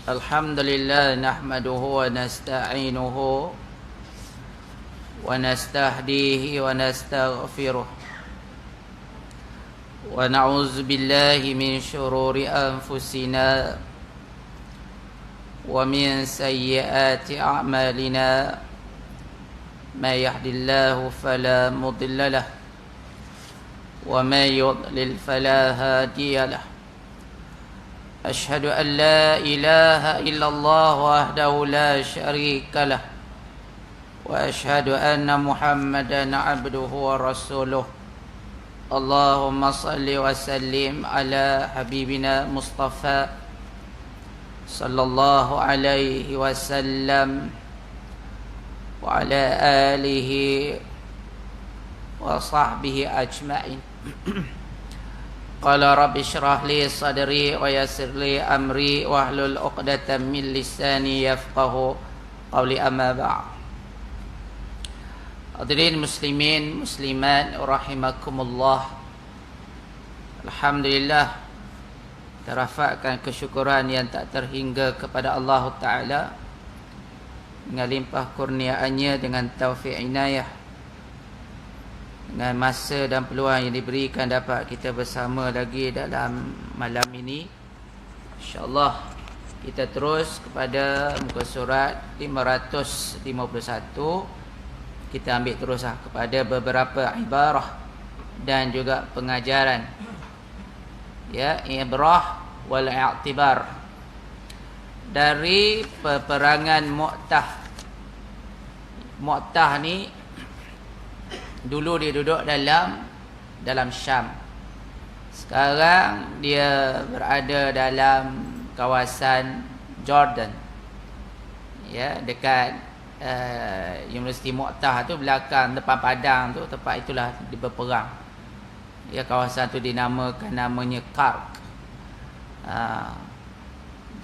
الحمد لله نحمده ونستعينه ونستهديه ونستغفره ونعوذ بالله من شرور أنفسنا ومن سيئات أعمالنا ما يهد الله فلا مضل له وما يضلل فلا هادي له أشهد أن لا إله إلا الله وحده لا شريك له وأشهد أن محمدا عبده ورسوله اللهم صل وسلم على حبيبنا مصطفى صلى الله عليه وسلم وعلى آله وصحبه أجمعين قال رب اشرح لي صدري ويسر لي أمري واحلل عقدة من لساني يفقهوا قولي أما بعد. Hadirin muslimin muslimat rahimakumullah. Alhamdulillah, kita rafakkan kesyukuran yang tak terhingga kepada Allah Ta'ala dengan limpah kurniaannya, dengan taufik inayah, dengan masa dan peluang yang diberikan dapat kita bersama lagi dalam malam ini. InsyaAllah kita terus kepada muka surat 551. Kita ambil teruslah kepada beberapa ibarah dan juga pengajaran, ya, ibrah wal i'tibar dari peperangan Mu'tah. Mu'tah ni dulu dia duduk dalam Syam. Sekarang dia berada dalam kawasan Jordan, ya, dekat Universiti Mu'tah tu, belakang depan padang tu, tempat itulah dia berperang. Ya, kawasan tu dinamakan namanya Kark.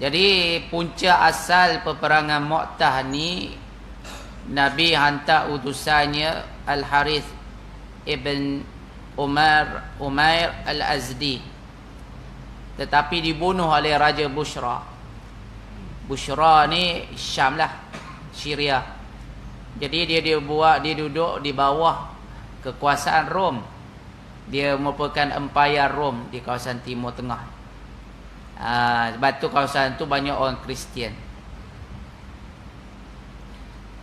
Jadi punca asal peperangan Mu'tah ni, Nabi hantar utusannya Al-Harith ibn Umair Al-Azdi, tetapi dibunuh oleh Raja Bushra. Bushra ni Syam lah, Syria. Jadi dia duduk di bawah kekuasaan Rom. Dia merupakan empayar Rom di kawasan Timur Tengah. Sebab tu kawasan tu banyak orang Kristian.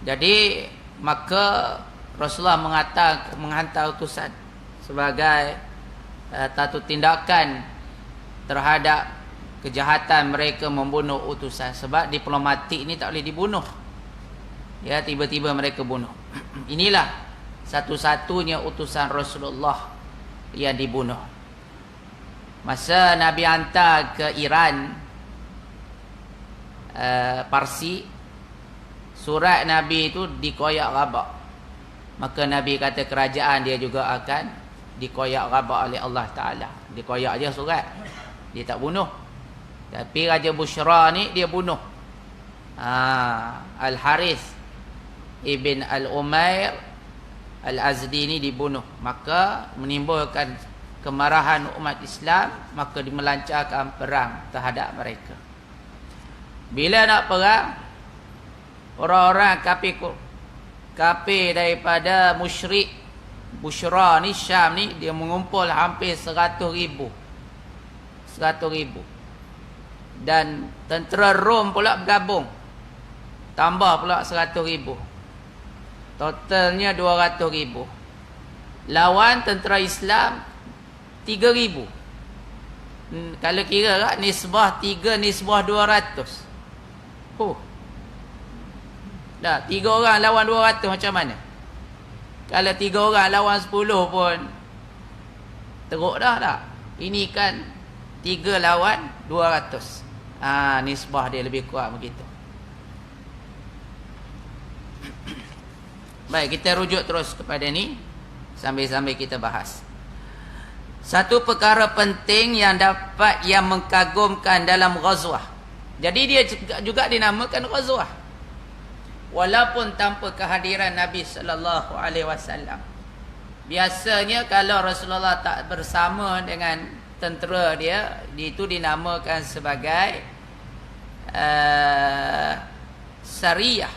Jadi maka Rasulullah menghantar utusan sebagai satu tindakan terhadap kejahatan mereka membunuh utusan. Sebab diplomatik ni tak boleh dibunuh, ya, tiba-tiba mereka bunuh. Inilah satu-satunya utusan Rasulullah yang dibunuh. Masa Nabi hantar ke Iran, Parsi, surat Nabi itu dikoyak rabak. Maka Nabi kata kerajaan dia juga akan dikoyak rabak oleh Allah Ta'ala. Dikoyak je surat, dia tak bunuh. Tapi Raja Bushra ni dia bunuh. Al-Harith ibn Al-Umair Al-Azdi ni dibunuh. Maka menimbulkan kemarahan umat Islam. Maka dimelancarkan perang terhadap mereka. Bila nak perang, orang-orang kafir daripada musyrik Bushra ni, Syam ni, dia mengumpul hampir 100,000. Dan tentera Rom pula bergabung, tambah pula 100,000. Totalnya 200,000. Lawan tentera Islam 3,000. Kalau kira tak, nisbah 3 nisbah 200. Dah 3 orang lawan 200 macam mana? Kalau 3 orang lawan 10 pun teruk dah tak? Ini kan 3 lawan 200. Nisbah dia lebih kuat begitu. Baik, kita rujuk terus kepada ni sambil-sambil kita bahas. Satu perkara penting yang mengkagumkan dalam ghazwah. Jadi dia juga dinamakan ghazwah, walaupun tanpa kehadiran Nabi sallallahu alaihi wasallam. Biasanya kalau Rasulullah tak bersama dengan tentera dia, itu dinamakan sebagai Sariyah.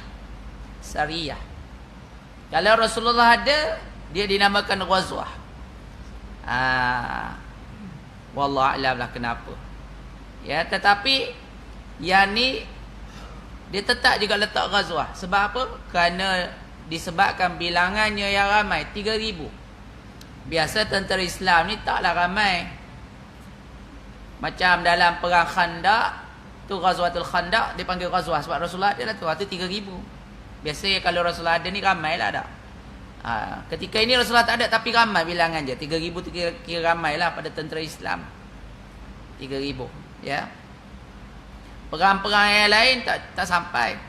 Kalau Rasulullah ada, dia dinamakan ghazwah. Wallahu a'lam lah kenapa. Ya, tetapi yang ni dia tetap juga letak ghazwah. Sebab apa? Kerana disebabkan bilangannya yang ramai, 3,000. Biasa tentera Islam ni taklah ramai. Macam dalam perang Khandaq tu, Ghazwatul Khandaq dipanggil ghazwah sebab Rasulullah ada lah tu, 3,000. Biasanya kalau Rasulullah ada ni ramai lah dah. Ketika ini Rasulullah tak ada tapi ramai bilangan je. 3,000 tu kira ramai lah pada tentera Islam. 3,000. Ya. Perang-perang yang lain tak sampai.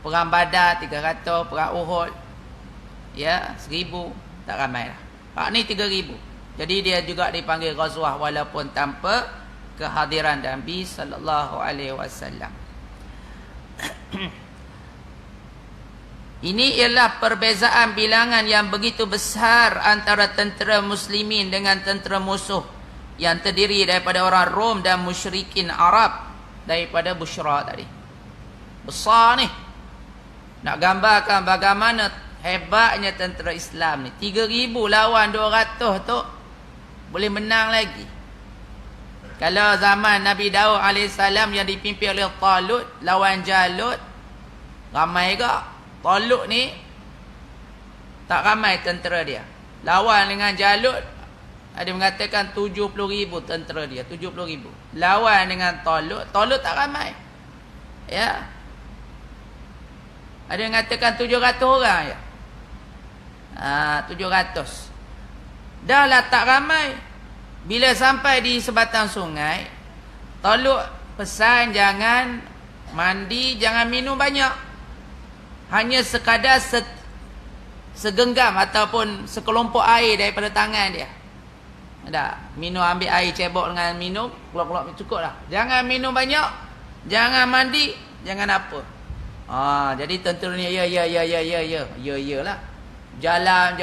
Perang Badar 300, perang Uhud ya 1,000, tak ramai lah. Ni 3,000. Jadi dia juga dipanggil ghazwah walaupun tanpa kehadiran Nabi sallallahu alaihi wasallam. Ini ialah perbezaan bilangan yang begitu besar antara tentera muslimin dengan tentera musuh yang terdiri daripada orang Rom dan musyrikin Arab daripada Bushra tadi. Besar ni. Nak gambarkan bagaimana hebatnya tentera Islam ni. 3,000 lawan 200 tu boleh menang lagi. Kalau zaman Nabi Daud AS yang dipimpin oleh Talut lawan Jalut, ramai ke? Talut ni tak ramai tentera dia. Lawan dengan Jalut, ada mengatakan 70,000 tentera dia, 70,000. Lawan dengan Talut tak ramai. Ya. Ada mengatakan 700 orang ya. 700. Dah lah tak ramai. Bila sampai di sebatang sungai, Talut pesan jangan mandi, jangan minum banyak. Hanya sekadar segenggam ataupun sekelompok air daripada tangan dia. Ada minum, ambil air cebok dengan minum, keluar-keluar cukup dah. Jangan minum banyak, jangan mandi, jangan apa. Jadi tentera ni ya lah. Jalan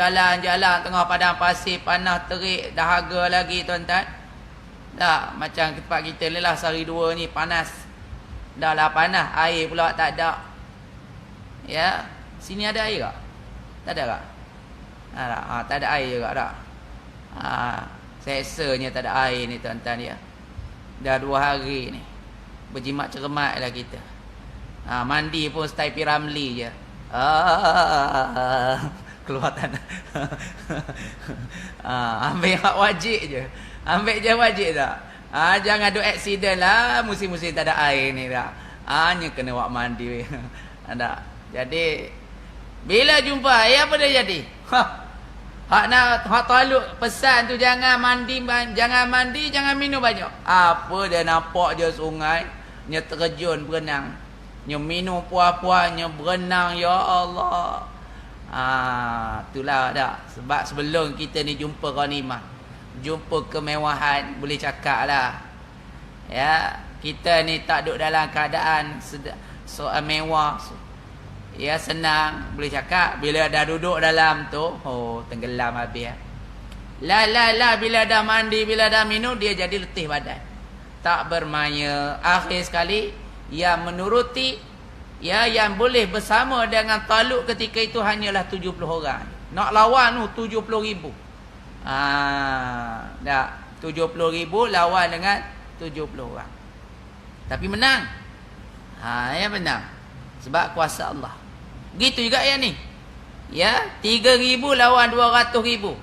tengah padang pasir, panas terik, dahaga lagi tuan-tuan. Tak macam tempat kita ni lah sehari dua ni panas. Dah lah panas, air pula tak ada. Ya, sini ada air tak? Tak ada tak? Tak ada air juga tak? Sesanya tak ada air ni tuan-tuan ya. Dah 2 hari ni. Berjimat cermat lah kita. Mandi pun style Piramli je. Keluar tanah. Ambil hak wajib je. Ambil je wajib tak? Jangan ada aksiden lah. Musim-musim tak ada air ni tak? Hanya kena buat mandi. Tak? Jadi bila jumpa air apa dia jadi? Hak Talut pesan tu jangan mandi, jangan minum banyak. Apa dia nampak je sungai, nya terjun berenang. Nya minum puas-puasnya berenang, ya Allah. Itulah dah. Sebab sebelum kita ni jumpa ghanimah, jumpa kemewahan, boleh cakap lah. Ya, kita ni tak duduk dalam keadaan soal mewah. Ya, senang, boleh cakap. Bila dah duduk dalam tu, tenggelam habis ya. La, bila dah mandi, bila dah minum, dia jadi letih badan. Tak bermaya. Akhir sekali, yang menuruti, ya, yang boleh bersama dengan Talut ketika itu hanyalah 70 orang. Nak lawan tu 70,000. Dah 70,000 lawan dengan 70 orang. Tapi menang. Ya menang. Sebab kuasa Allah. Begitu juga yang ni. Ya, 3,000 lawan 200,000.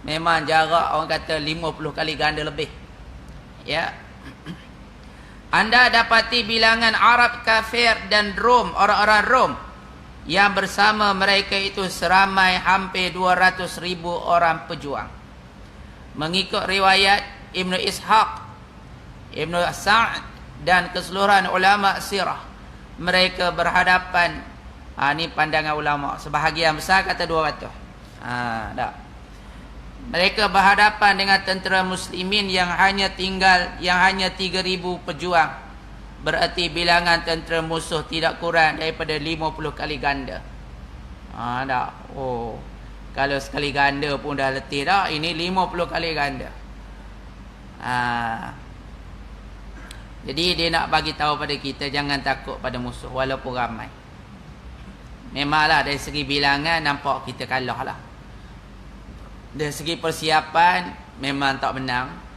Memang jarak orang kata 50 kali ganda lebih. Ya. Anda dapati bilangan Arab kafir dan Rom, orang-orang Rom yang bersama mereka itu seramai hampir 200,000 orang pejuang. Mengikut riwayat Ibnu Ishaq, Ibnu Sa'd dan keseluruhan ulama sirah, mereka berhadapan, ni pandangan ulama, sebahagian besar kata 200. Tak. Mereka berhadapan dengan tentera muslimin yang hanya 3,000 pejuang. Berarti bilangan tentera musuh tidak kurang daripada 50 kali ganda. Tak. Kalau sekali ganda pun dah letih dah, ini 50 kali ganda. Jadi dia nak bagi tahu pada kita jangan takut pada musuh walaupun ramai. Memanglah dari segi bilangan nampak kita kalah lah. Dari segi persiapan memang tak menang.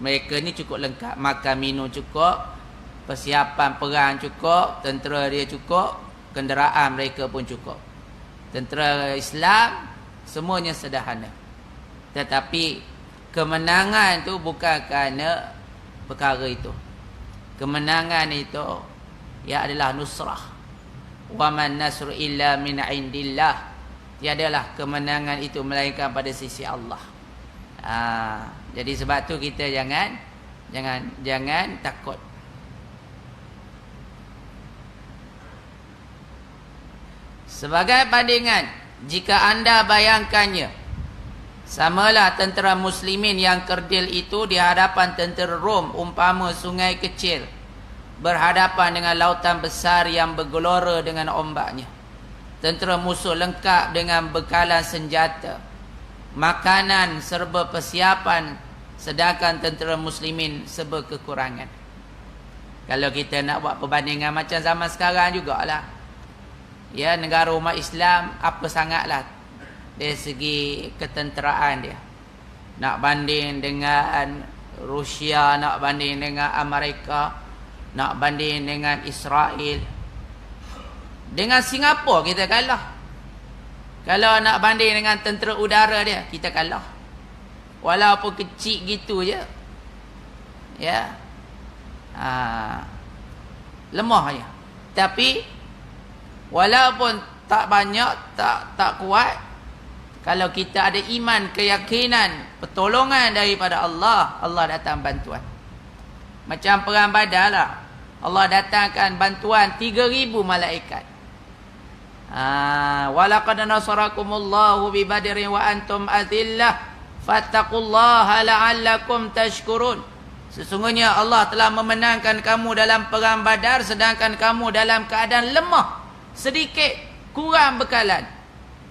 Mereka ni cukup lengkap, makan minum cukup, persiapan perang cukup, tentera dia cukup, kenderaan mereka pun cukup. Tentera Islam semuanya sederhana. Tetapi kemenangan tu bukan kerana perkara itu. Kemenangan itu ia adalah nusrah. Wa man nasru illa min indillah. Tiadalah kemenangan itu melainkan pada sisi Allah. Jadi sebab tu kita jangan takut. Sebagai bandingan, jika anda bayangkannya, samalah tentera muslimin yang kerdil itu di hadapan tentera Rom umpama sungai kecil berhadapan dengan lautan besar yang bergelora dengan ombaknya. Tentera musuh lengkap dengan bekalan senjata, makanan serba persiapan, sedangkan tentera muslimin serba kekurangan. Kalau kita nak buat perbandingan macam zaman sekarang jugalah. Ya, negara umat Islam apa sangatlah dari segi ketenteraan dia. Nak banding dengan Rusia, nak banding dengan Amerika, nak banding dengan Israel. Dengan Singapura kita kalah. Kalau nak banding dengan tentera udara dia, kita kalah. Walaupun kecil gitu je. Ya. Lemah je. Tapi walaupun tak banyak, tak kuat, kalau kita ada iman, keyakinan, pertolongan daripada Allah, Allah datang bantuan. Macam perang Badar lah. Allah datangkan bantuan 3,000 malaikat. Walaqad nasarakumullahu bi badrin wa antum adillah fattaqullaha la'allakum tashkurun. Sesungguhnya Allah telah memenangkan kamu dalam perang Badar sedangkan kamu dalam keadaan lemah, sedikit, kurang bekalan.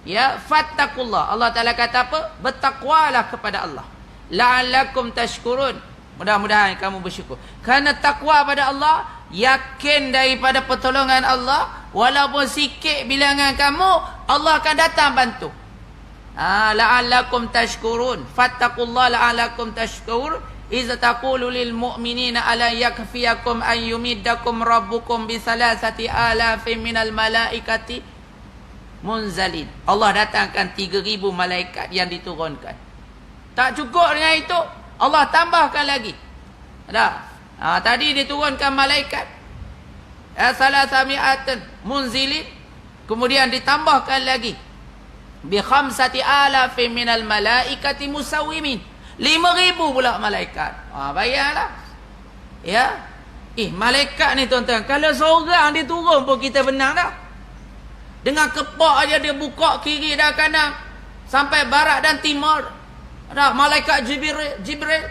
Ya, fattaqullah. Allah Taala kata apa? Bertakwalah kepada Allah. La'allakum tashkurun. Mudah-mudahan kamu bersyukur. Kerana takwa pada Allah, yakin daripada pertolongan Allah, walaupun sikit bilangan kamu, Allah akan datang bantu. La'allakum tashkurun. Fattaqullah la'allakum tashkurun. Iza taqulu lil mu'minina ala yakfiyakum an yumiddakum rabbukum bi salasati alafin minal malaikati munzalin. Allah datangkan 3,000 malaikat yang diturunkan. Tak cukup dengan itu, Allah tambahkan lagi. Tadi diturunkan malaikat salasami'atan munzilin, kemudian ditambahkan lagi bi khamsati alafin minal malaikati musawwimin, 5,000 pula malaikat. Bayanglah. Ya. Malaikat ni tuan-tuan, kalau seorang dia turun pun kita benang dah. Dengan kepak aja dia buka kiri dan kanan sampai barat dan timur. Ada malaikat Jibril.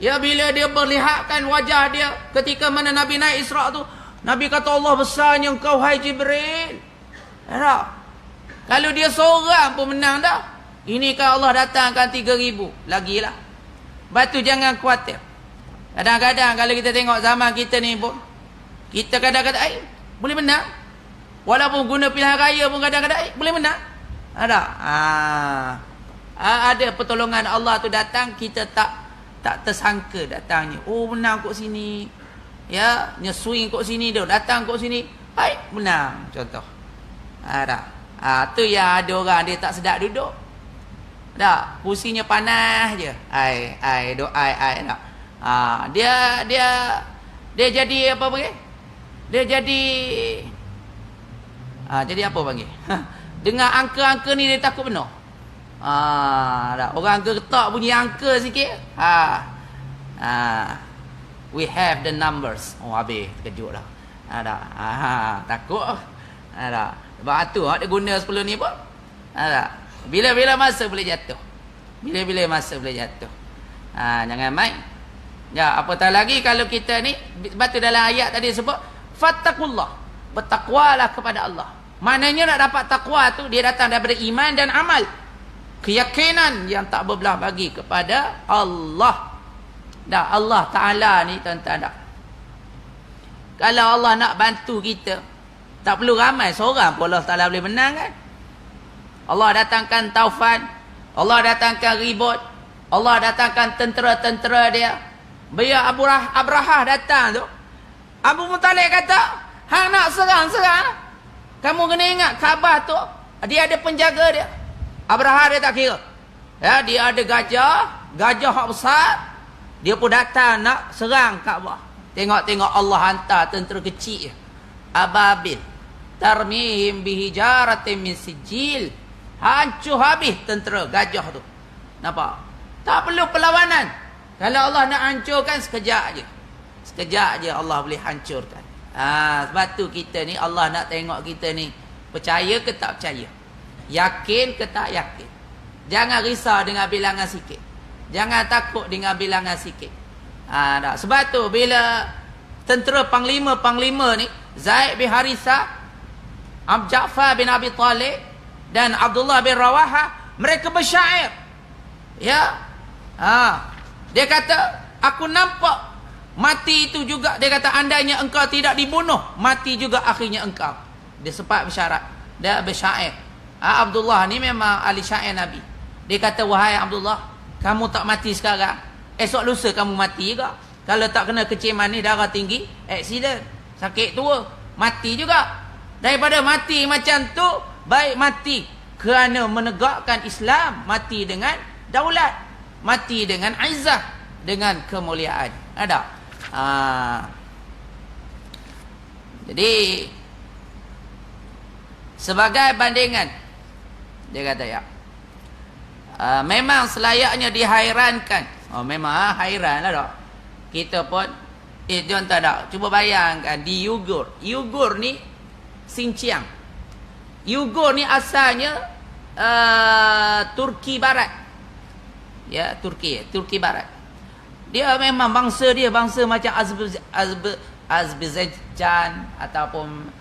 Ya, bila dia perlihatkan wajah dia ketika mana Nabi naik Isra tu, Nabi kata, Allah besarnya engkau hai Jibril. Ada. Kalau dia seorang pun menang dah. Ini kan Allah datangkan 3,000. Lagilah. Batu jangan khawatir. Kadang-kadang kalau kita tengok zaman kita ni pun, kita kadang-kadang boleh menang. Walaupun guna pilihan raya pun kadang-kadang boleh menang. Ada. Ada pertolongan Allah tu datang, kita tak tersangka datangnya. Oh, menang kot sini. Ya, swing kot sini dia, datang kot sini. Menang contoh. Ada. Tu yang ada orang dia tak sedap duduk. Dah, kursinya panas je. Tak. Dia jadi apa panggil? Dia jadi apa panggil? Dengan angka-angka ni dia takut penuh. Orang gertak bunyi angka sikit. We have the numbers. Habis terkejut lah. Takut. Sebab tu dia guna 10 ni pun. Bila-bila masa boleh jatuh. Bila-bila masa boleh jatuh. Jangan main. Ya, apatah lagi kalau kita ni, sebab tu dalam ayat tadi sebut fattaqullah. Bertakwalah kepada Allah. Maknanya nak dapat takwa tu dia datang daripada iman dan amal. Keyakinan yang tak berbelah bagi kepada Allah. Allah Ta'ala ni tuan-tuan dah. Kalau Allah nak bantu kita, tak perlu ramai, seorang pun Allah Ta'ala boleh menang kan. Allah datangkan taufan, Allah datangkan ribut, Allah datangkan tentera-tentera dia. Biar Abrahah datang tu, Abu Muttalib kata, hang nak serang, kamu kena ingat Kaabah tu, dia ada penjaga dia. Abrahah dia tak kira. Ya, dia ada gajah hak besar, dia pun datang nak serang Kaabah. Tengok-tengok Allah hantar tentera kecil, ababil, tarmihim bihijaratin min sijil. Hancur habis tentera gajah tu. Nampak? Tak perlu perlawanan. Kalau Allah nak hancurkan, sekejap je Allah boleh hancurkan. Sebab tu kita ni, Allah nak tengok kita ni percaya ke tak percaya, yakin ke tak yakin. Jangan risau dengan bilangan sikit, jangan takut dengan bilangan sikit. Sebab tu bila tentera panglima ni, Zaid bin Harithah, Ja'far bin Abi Talib dan Abdullah bin Rawaha, mereka bersyair. Ya. Dia kata, aku nampak mati itu juga. Dia kata, andainya engkau tidak dibunuh, mati juga akhirnya engkau. Dia sempat bersyarat, dia bersyair. Abdullah ni memang ahli syair Nabi. Dia kata, wahai Abdullah, kamu tak mati sekarang, esok lusa kamu mati juga. Kalau tak kena keciman ni, darah tinggi, aksiden, sakit tua, mati juga. Daripada mati macam tu, baik mati kerana menegakkan Islam, mati dengan daulat, mati dengan izzah, dengan kemuliaan. Ada. Jadi sebagai bandingan, dia kata ya, memang selayaknya dihairankan. Memang hairan lah tak. Kita pun John tak ada. Cuba bayangkan di Uyghur ni Xinjiang. Uyghur ni asalnya Turki Barat. Ya, Turki Barat. Dia memang bangsa macam Azerbaijan ataupun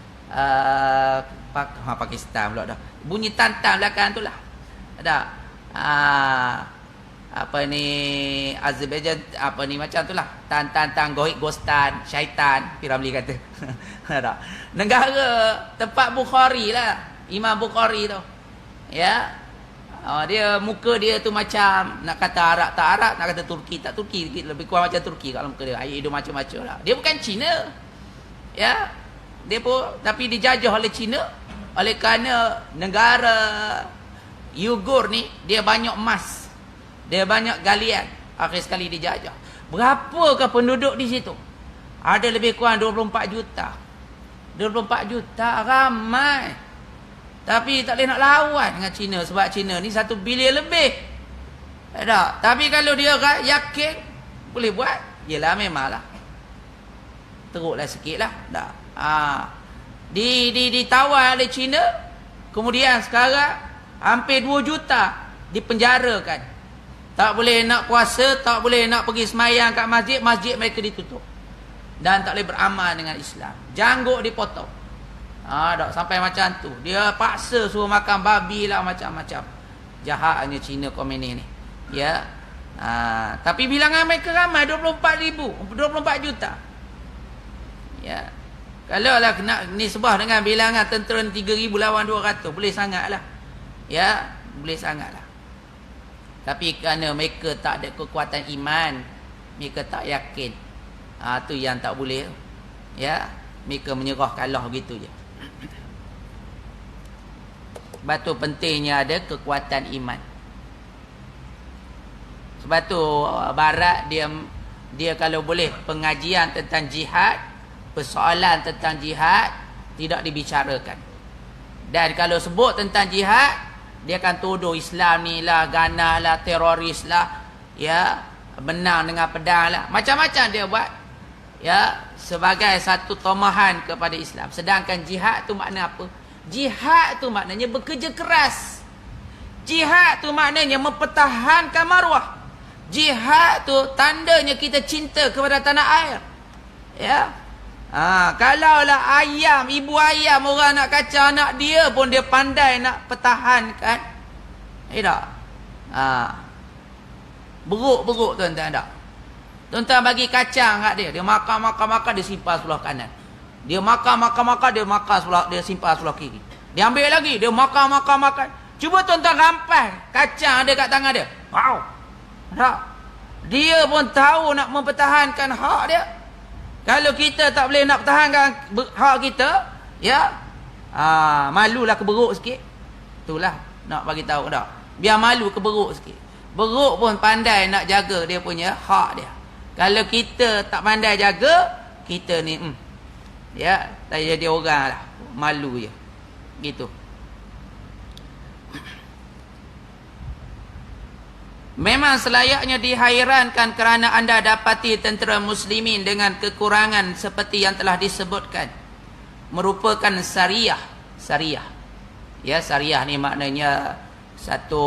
Pakistan pula dah. Bunyi tantan belakang tu lah. Ada apa ni Azerbaijan, apa ni macam tu lah. Tan goik gostan, syaitan, Piramli kata. Ada. Negara tempat Bukhari lah, Imam Bukhari tu. Ya. Dia muka dia tu macam nak kata Arab tak Arab, nak kata Turki tak Turki, lebih kurang macam Turki kalau muka dia. Air hidung macam-macam lah. Dia bukan Cina. Ya. Dia pun tapi dijajah oleh Cina oleh kerana negara Uyghur ni dia banyak emas. Dia banyak galian. Akhir sekali dijajah. Berapakah penduduk di situ? Ada lebih kurang 24 juta. 24 juta ramai. Tapi tak boleh nak lawan dengan Cina. Sebab Cina ni 1 bilion lebih. Tak? Tapi kalau dia yakin boleh buat, yelah memanglah. Teruklah sikit lah. Tak? Ditawar oleh Cina. Kemudian sekarang hampir 2 juta dipenjarakan. Tak boleh nak puasa, tak boleh nak pergi semayang kat masjid, masjid mereka ditutup. Dan tak boleh beramal dengan Islam. Janggut dipotong. Tak sampai macam tu. Dia paksa suruh makan babi lah, macam-macam. Jahatnya Cina komunis ni. Ya. Tapi bilangan mereka ramai 24 juta. Ya. Kalau lah nak nisbah dengan bilangan tentera 3,000 lawan 200, boleh sangat lah. Ya, boleh sangat lah. Tapi kerana mereka tak ada kekuatan iman, mereka tak yakin. Tu yang tak boleh. Ya, mereka menyerah kalah gitu je. Sebab tu pentingnya ada kekuatan iman. Sebab tu Barat dia kalau boleh pengajian tentang jihad, persoalan tentang jihad tidak dibicarakan. Dan kalau sebut tentang jihad, dia akan tuduh Islam ni lah, ganah lah, teroris lah, ya, menang dengan pedang lah, macam-macam dia buat, ya, sebagai satu tomahan kepada Islam. Sedangkan jihad tu makna apa? Jihad tu maknanya bekerja keras. Jihad tu maknanya mempertahankan maruah. Jihad tu tandanya kita cinta kepada tanah air. Ya. Kalaulah ayam, ibu ayam orang nak kacau anak dia pun dia pandai nak pertahankan. Tak? Beruk tuan-tuan tak? Tuan-tuan bagi kacang kat dia, dia makan, dia simpan sebelah kanan. Dia makan, dia makan sebelah, dia simpan sebelah kiri. Dia ambil lagi, dia makan. Cuba tuan-tuan rampas kacang ada kat tangan dia. Wow. Tak. Dia pun tahu nak mempertahankan hak dia. Kalau kita tak boleh nak pertahankan hak kita, ya, malulah keberuk sikit. Itulah nak bagi tahu dah. Biar malu keberuk sikit. Beruk pun pandai nak jaga dia punya hak dia. Kalau kita tak pandai jaga, kita ni ya, tak jadi orang lah, malu je. Gitu. Memang selayaknya dihairankan kerana anda dapati tentera muslimin dengan kekurangan seperti yang telah disebutkan. Merupakan syariah. Ya, syariah ni maknanya satu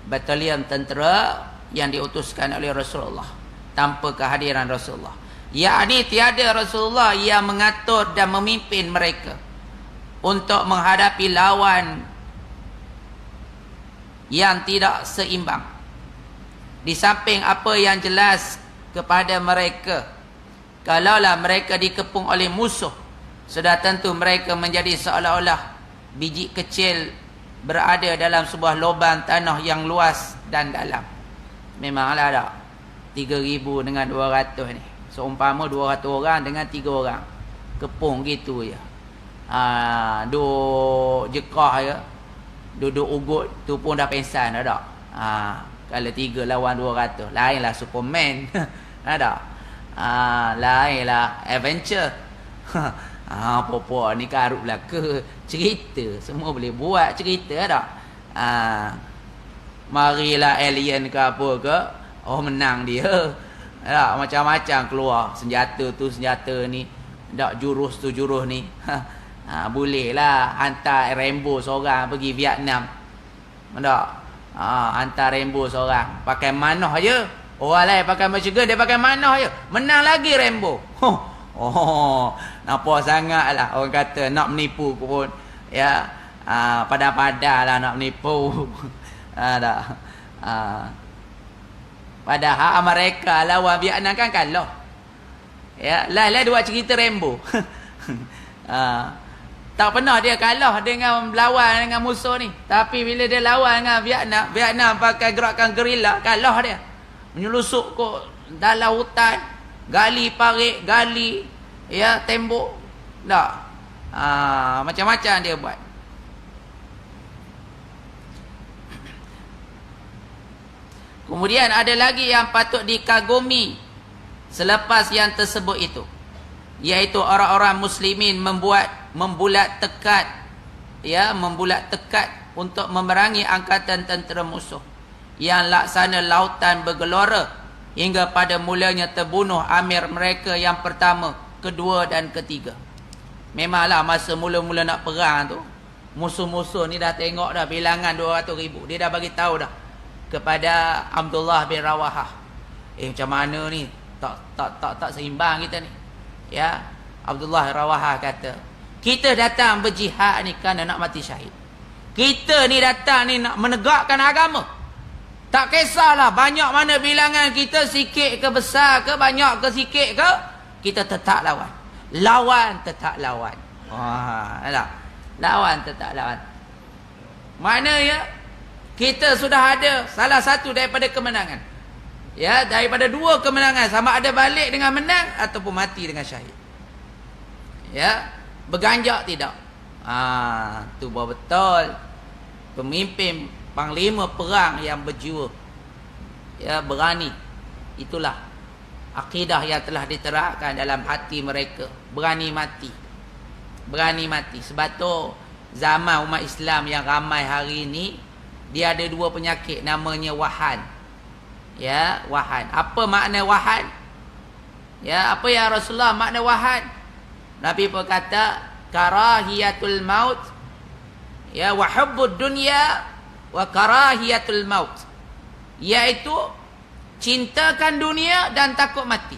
batalion tentera yang diutuskan oleh Rasulullah tanpa kehadiran Rasulullah. Yakni tiada Rasulullah yang mengatur dan memimpin mereka untuk menghadapi lawan yang tidak seimbang. Di samping apa yang jelas kepada mereka, kalaulah mereka dikepung oleh musuh, sudah tentu mereka menjadi seolah-olah biji kecil berada dalam sebuah lubang tanah yang luas dan dalam. Memanglah tak 3,000 dengan 200 ni. Seumpama 200 orang dengan 3 orang kepung gitu je. Duk jekah je, duduk ugut tu pun dah pensan dah tak. Kalau 3 lawan 200, lainlah Superman. Ada. Lainlah adventure. Apa-apa ni karut belaka, cerita semua boleh buat cerita tak. Marilah alien ke apa ke, oh menang dia. Tak, macam-macam keluar senjata tu senjata ni, dak jurus tu jurus ni. Boleh lah hantar Rambo seorang pergi Vietnam. Tak? Hantar Rambo seorang pakai manah je. Orang lain pakai machine, dia pakai manah je, menang lagi Rambo. Nampak sangat lah orang kata nak menipu pun, ya, pada-pada lah nak menipu. Padahal mereka lawan Vietnam kan kalah. Ya, lain-lain dia buat cerita Rambo. Tak pernah dia kalah dengan lawan dengan musuh ni. Tapi bila dia lawan dengan Vietnam pakai gerakan gerila, kalah dia. Menyelusuk kok dalam hutan, gali parit, gali ya tembok. Tak. Macam-macam dia buat. Kemudian ada lagi yang patut dikagumi selepas yang tersebut itu, iaitu orang-orang muslimin membulat tekad untuk memerangi angkatan tentera musuh yang laksana lautan bergelora hingga pada mulanya terbunuh amir mereka yang pertama, kedua dan ketiga. Memanglah masa mula-mula nak perang tu, musuh-musuh ni dah tengok dah bilangan 200,000. Dia dah bagi tahu dah kepada Abdullah bin Rawahah, macam mana ni, tak seimbang kita ni. Ya, Abdullah bin Rawahah kata, kita datang berjihad ni kerana nak mati syahid. Kita ni datang ni nak menegakkan agama. Tak kisahlah banyak mana bilangan kita, sikit ke besar ke, banyak ke sikit ke, kita tetap lawan. Lawan tetap lawan. Lawan tetap lawan. Maknanya kita sudah ada salah satu daripada kemenangan. Ya, daripada 2 kemenangan, sama ada balik dengan menang ataupun mati dengan syahid. Ya, berganjak tidak. Tu betul. Pemimpin panglima perang yang berjiwa, ya, berani. Itulah akidah yang telah diterapkan dalam hati mereka. Berani mati. Berani mati. Sebab tu zaman umat Islam yang ramai hari ini, dia ada 2 penyakit namanya wahan. Ya, wahan. Apa makna wahan? Ya, apa ya Rasulullah makna wahan? Nabi pun kata karahiyatul maut, ya, wa hubbud dunya wa karahiyatul maut. Iaitu cintakan dunia dan takut mati.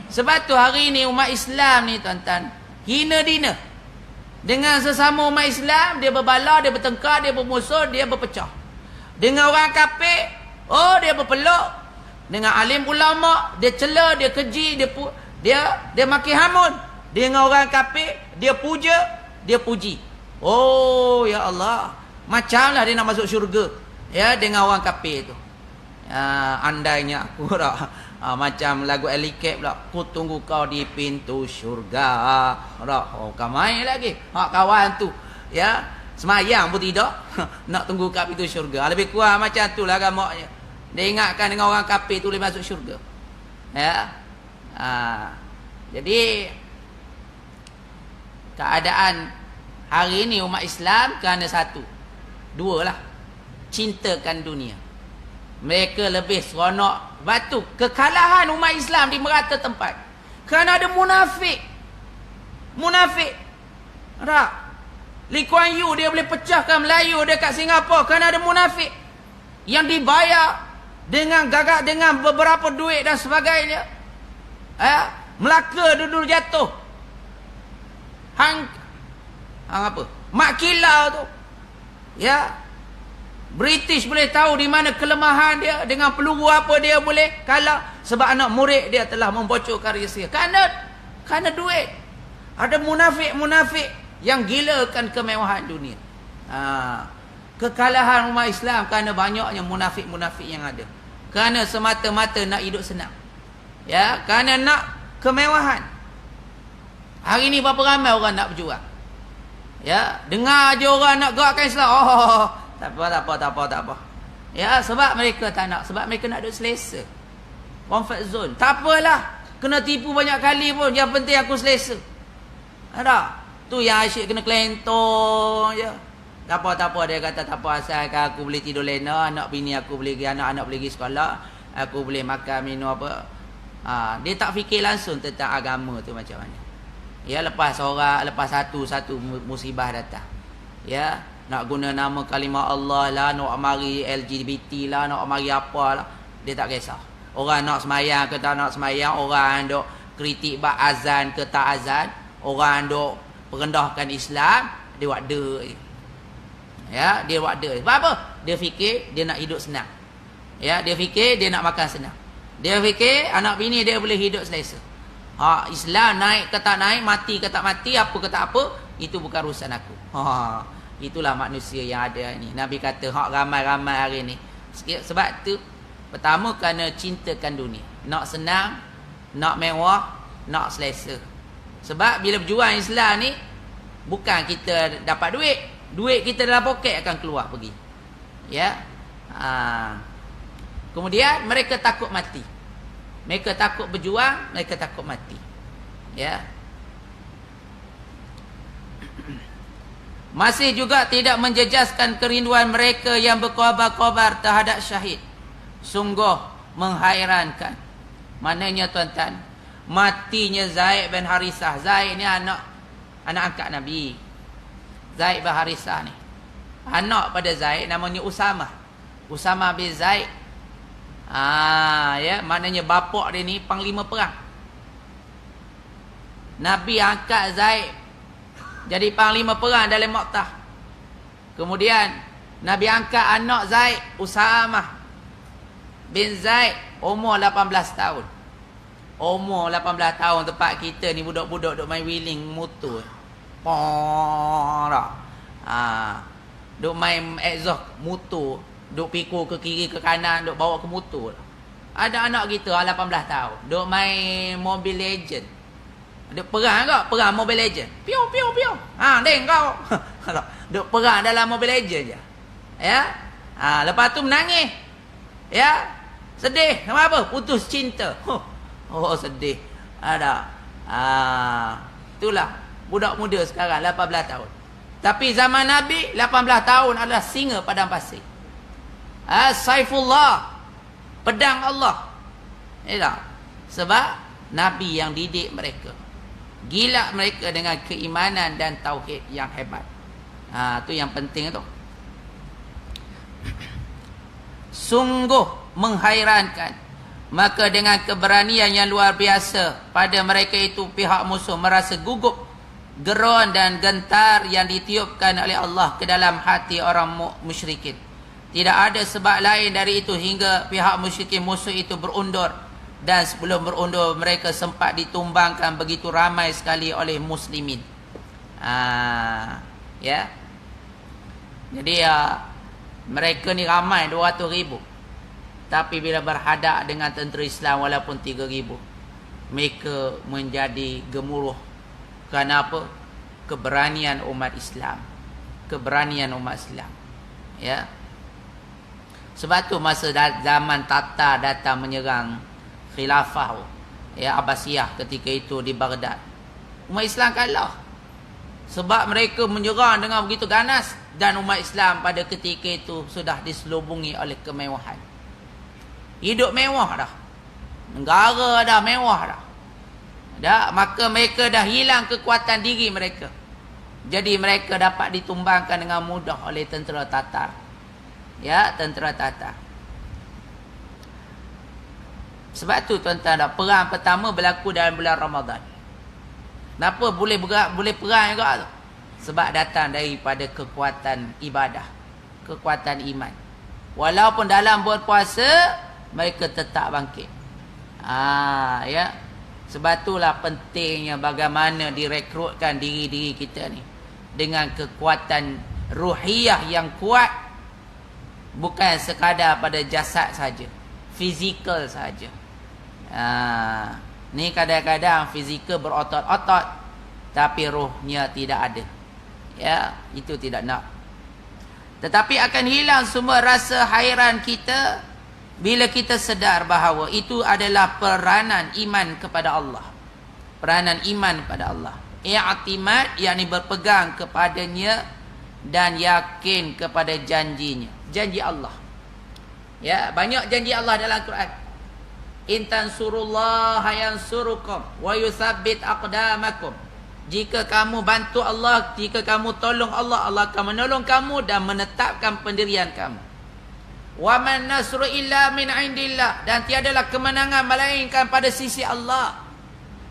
Sebab tu hari ni umat Islam ni tuan-tuan hina dina. Dengan sesama umat Islam, dia berbala, dia bertengkar, dia bermusuh, dia berpecah. Dengan orang kafir, dia berpeluk. Dengan alim ulama, dia cela, dia keji, dia maki hamun. Dengan orang kafir, dia puja, dia puji. Oh, ya Allah. Macamlah dia nak masuk syurga. Ya, dengan orang kafir tu. Andainya aku macam lagu Elikep pula, ku tunggu kau di pintu syurga. Kau main lagi. Kawan tu. Ya, semayang pun tidak. Nak tunggu kat pintu syurga. Lebih kurang macam tu lah agamanya. Dia ingatkan dengan orang kafir tu boleh masuk syurga. Ya. Jadi keadaan hari ini umat Islam kerana satu, dua lah, cintakan dunia. Mereka lebih seronok batu kekalahan umat Islam di merata tempat kerana ada munafik. Lee Kuan Yew dia boleh pecahkan Melayu dekat Singapura kerana ada munafik yang dibayar dengan gagak, dengan beberapa duit dan sebagainya. Melaka duduk jatuh. Hang apa? Mak Kilau tu. Ya. British boleh tahu di mana kelemahan dia, dengan peluru apa dia boleh kalah, sebab anak murid dia telah membocorkan rahsia. Kerana duit. Ada munafik-munafik yang gilakan kemewahan dunia. Kekalahan umat Islam kerana banyaknya munafik-munafik yang ada. Kerana semata-mata nak hidup senang. Ya, kerana nak kemewahan. Hari ni berapa ramai orang nak berjuang. Ya, dengar aja orang nak gerakkan Islam. Tak apa. Ya, sebab mereka tak nak. Sebab mereka nak duduk selesa. Comfort zone. Tak apalah. Kena tipu banyak kali pun. Yang penting aku selesa. Ada. Tu yang asyik kena kelentong je. Tak apa. Dia kata tak apa. Asalkan aku boleh tidur lena. Anak bini aku boleh pergi. Anak-anak boleh pergi sekolah. Aku boleh makan, minum apa. Dia tak fikir langsung tentang agama tu macam mana. Ya, lepas satu musibah datang. Ya. Nak guna nama kalimah Allah lah, nak mari LGBT lah, nak mari apa lah. Dia tak kisah. Orang nak semayang ke tak nak semayang, orang duk kritik bab azan ke tak azan, orang duk perendahkan Islam, dia buat je. Ya, dia buat je. Sebab apa? Dia fikir dia nak hidup senang. Ya, dia fikir dia nak makan senang. Dia fikir anak bini dia boleh hidup selesa. Islam naik ke tak naik, mati ke tak mati, apa ke tak apa, itu bukan urusan aku. Itulah manusia yang ada ni. Nabi kata ramai-ramai hari ni. Sebab tu pertama kerana cintakan dunia. Nak senang, nak mewah, nak selesa. Sebab bila berjuang Islam ni, bukan kita dapat duit. Duit kita dalam poket akan keluar pergi. Ya. Kemudian mereka takut mati. Mereka takut berjuang, mereka takut mati. Ya. Masih juga tidak menjejaskan kerinduan mereka yang berkobar-kobar terhadap syahid. Sungguh menghairankan. Maknanya tuan-tuan, matinya Zaid bin Harisah. Zaid ni anak angkat Nabi. Zaid bin Harisah ni. Anak pada Zaid namanya Usamah. Usamah bin Zaid. Ya, maknanya bapak dia ni panglima perang. Nabi angkat Zaid jadi panglima perang dalam Mu'tah. Kemudian Nabi angkat anak Zaid, Usamah bin Zaid, umur 18 tahun. Umur 18 tahun tempat kita ni budak-budak duk main wheeling motor. Duk main exhaust motor, duk pikul ke kiri ke kanan, duk bawa ke motor. Ada anak kita 18 tahun duk main Mobile Legend. Duk perang kau, perang Mobile Legend. Piu. Deng kau. Duk perang dalam Mobile Legend je. Ya. Lepas tu menangis. Ya. Sedih. Kenapa? Putus cinta. Sedih. Ada. Itulah budak muda sekarang 18 tahun. Tapi zaman Nabi 18 tahun adalah singa padang pasir. Saifullah, pedang Allah. Ya. Sebab Nabi yang didik mereka. Gila mereka dengan keimanan dan tauhid yang hebat. Tu yang penting tu. Sungguh menghairankan. Maka dengan keberanian yang luar biasa pada mereka itu, pihak musuh merasa gugup, geron dan gentar yang ditiupkan oleh Allah ke dalam hati orang musyrikin. Tidak ada sebab lain dari itu hingga pihak musyrikin musuh itu berundur Dan sebelum berundur mereka sempat ditumbangkan begitu ramai sekali oleh muslimin. Ya. Jadi mereka ni ramai 200,000. Tapi bila berhadap dengan tentera Islam walaupun 3,000, mereka menjadi gemuruh. Kerana apa? Keberanian umat Islam. Keberanian umat Islam. Ya. Sebab tu masa zaman Tatar datang menyerang khilafah Abbasiyah ketika itu di Baghdad, umat Islam kalah. Sebab mereka menyerang dengan begitu ganas, dan umat Islam pada ketika itu sudah diselubungi oleh kemewahan. Hidup mewah dah. Negara dah mewah dah. Maka mereka dah hilang kekuatan diri mereka. Jadi mereka dapat ditumbangkan dengan mudah oleh tentera Tatar. Ya, tentera Tatar. Sebab tu tuan-tuan, perang pertama berlaku dalam bulan Ramadan. Kenapa boleh perang juga tu? Sebab datang daripada kekuatan ibadah, kekuatan iman. Walaupun dalam berpuasa, mereka tetap bangkit. Ya. Sebab itulah pentingnya bagaimana direkrutkan diri-diri kita ni dengan kekuatan ruhiyah yang kuat, bukan sekadar pada jasad saja, fizikal saja. Ni kadang-kadang fizikal berotot-otot tapi rohnya tidak ada. Ya, itu tidak nak. Tetapi akan hilang semua rasa hairan kita bila kita sedar bahawa itu adalah peranan iman kepada Allah. Peranan iman kepada Allah. I'timad, yakni berpegang kepadanya dan yakin kepada janjinya. Janji Allah. Ya, banyak janji Allah dalam Quran. In tansurullaha yansurukum wa yuthabbit aqdamakum. Jika kamu bantu Allah, jika kamu tolong Allah, Allah akan menolong kamu dan menetapkan pendirian kamu. Wa man nasru illa min indillah, dan tiadalah kemenangan melainkan pada sisi Allah.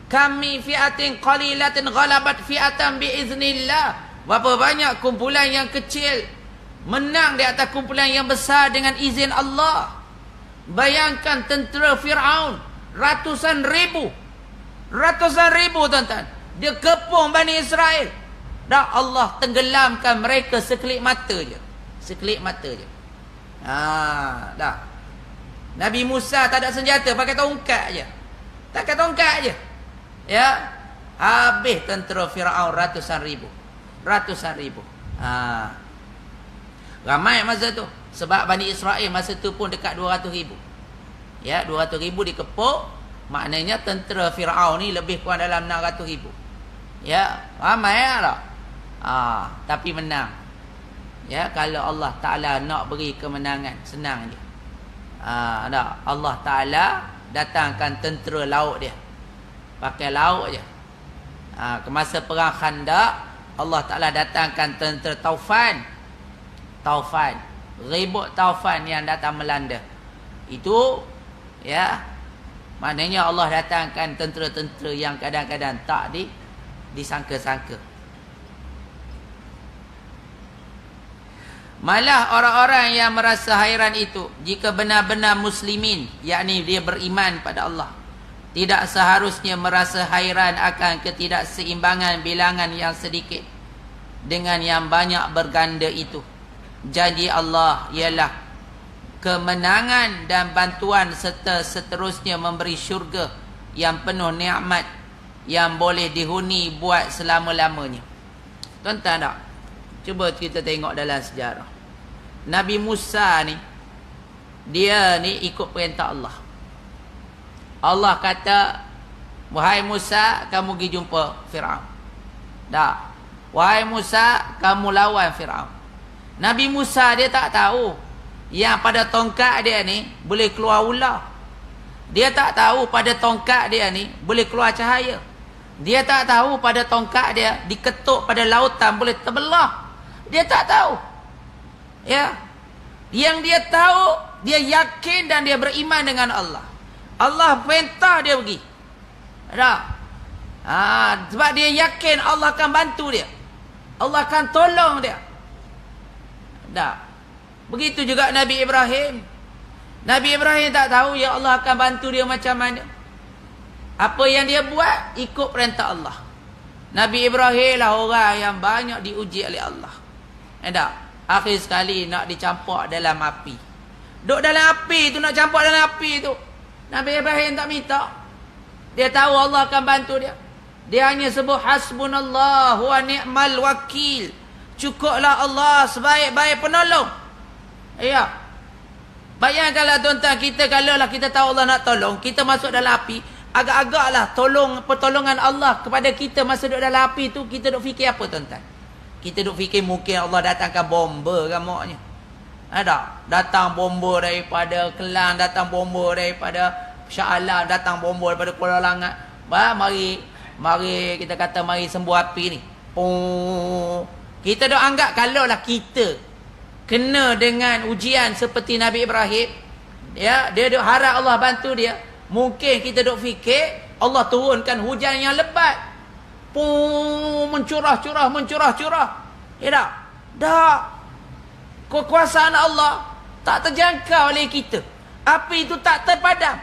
Kami fi'atin qalilatin ghalabat fi'atan biiznillah. Berapa banyak kumpulan yang kecil menang di atas kumpulan yang besar dengan izin Allah. Bayangkan tentera Fir'aun, ratusan ribu tuan-tuan, dia kepung Bani Israel. Dah Allah tenggelamkan mereka sekelip mata je. Sekelip mata je. Dah. Nabi Musa tak ada senjata, pakai tongkat je. Pakai tongkat je. Ya. Habis tentera Firaun ratusan ribu. Ramai masa tu. Sebab Bani Israel masa tu pun dekat 200,000. Ya, 200,000 dikepuk. Maknanya tentera Firaun ni lebih kurang dalam 600,000. Ya, ramai tak? Tapi menang. Ya, kalau Allah Ta'ala nak beri kemenangan, senang je. Allah Ta'ala datangkan tentera laut dia. Pakai laut je. Kemasa perang Khandaq, Allah Ta'ala datangkan tentera Taufan. Ribut Taufan yang datang melanda. Itu, ya, maknanya Allah datangkan tentera-tentera yang kadang-kadang tak disangka-sangka. Malah orang-orang yang merasa hairan itu, jika benar-benar muslimin, yakni dia beriman pada Allah, tidak seharusnya merasa hairan akan ketidakseimbangan bilangan yang sedikit dengan yang banyak berganda itu. Janji Allah ialah kemenangan dan bantuan serta seterusnya memberi syurga yang penuh nikmat yang boleh dihuni buat selama-lamanya. Tuan-tuan tak? Cuba kita tengok dalam sejarah. Nabi Musa ni, dia ni ikut perintah Allah. Allah kata, wahai Musa, kamu pergi jumpa Fir'aun. Tak. Wahai Musa, kamu lawan Fir'aun. Nabi Musa dia tak tahu yang pada tongkat dia ni boleh keluar ular. Dia tak tahu pada tongkat dia ni boleh keluar cahaya. Dia tak tahu pada tongkat dia diketuk pada lautan boleh terbelah. Dia tak tahu. Ya. Yang dia tahu, dia yakin dan dia beriman dengan Allah. Allah perintah dia pergi. Tak? Sebab dia yakin Allah akan bantu dia. Allah akan tolong dia. Tak. Begitu juga Nabi Ibrahim. Nabi Ibrahim tak tahu ya Allah akan bantu dia macam mana. Apa yang dia buat ikut perintah Allah. Nabi Ibrahim lah orang yang banyak diuji oleh Allah. Tak? Akhir sekali nak dicampur dalam api. Duduk dalam api tu, nak campur dalam api tu. Nabi Ibrahim tak minta. Dia tahu Allah akan bantu dia. Dia hanya sebut hasbunallah wa ni'mal wakil. Cukuplah Allah sebaik-baik penolong. Ya. Bayangkanlah tuan-tuan, kita kalau lah kita tahu Allah nak tolong, kita masuk dalam api, agak-agaklah pertolongan Allah kepada kita masa duduk dalam api tu, kita duk fikir apa tuan-tuan? Kita duk fikir mungkin Allah datangkan bomba kan maknya. Ada datang bomba daripada Kelang, datang bomba daripada Shah Alam, datang bomba daripada Kuala Langat. Mari kita kata mari sembuh api ni. Oh, kita duk anggap kalau lah kita kena dengan ujian seperti Nabi Ibrahim, ya, dia duk harap Allah bantu dia. Mungkin kita duk fikir Allah turunkan hujan yang lebat. Mencurah-curah. Ya tak? Tak. Kekuasaan Allah tak terjangkau oleh kita. Api itu tak terpadam.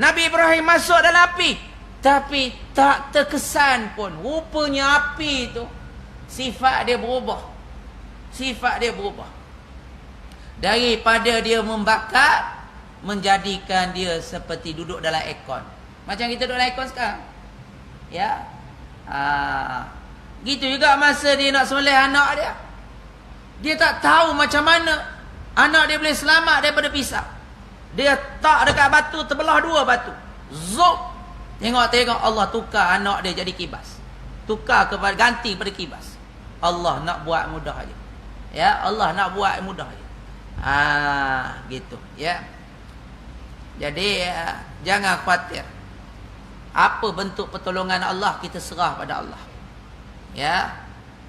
Nabi Ibrahim masuk dalam api, tapi tak terkesan pun. Rupanya api itu sifat dia berubah. Daripada dia membakar, menjadikan dia seperti duduk dalam aircon. Macam kita duduk dalam aircon sekarang. Ya. Gitu juga masa dia nak sembelih anak dia. Dia tak tahu macam mana anak dia boleh selamat daripada pisau. Dia tak dekat batu, terbelah dua batu. Zop. Tengok Allah tukar anak dia jadi kibas. Ganti pada kibas. Allah nak buat mudah aja. Ya, Allah nak buat mudah aja. Gitu, ya. Jadi jangan khawatir. Apa bentuk pertolongan Allah, kita serah pada Allah. Ya.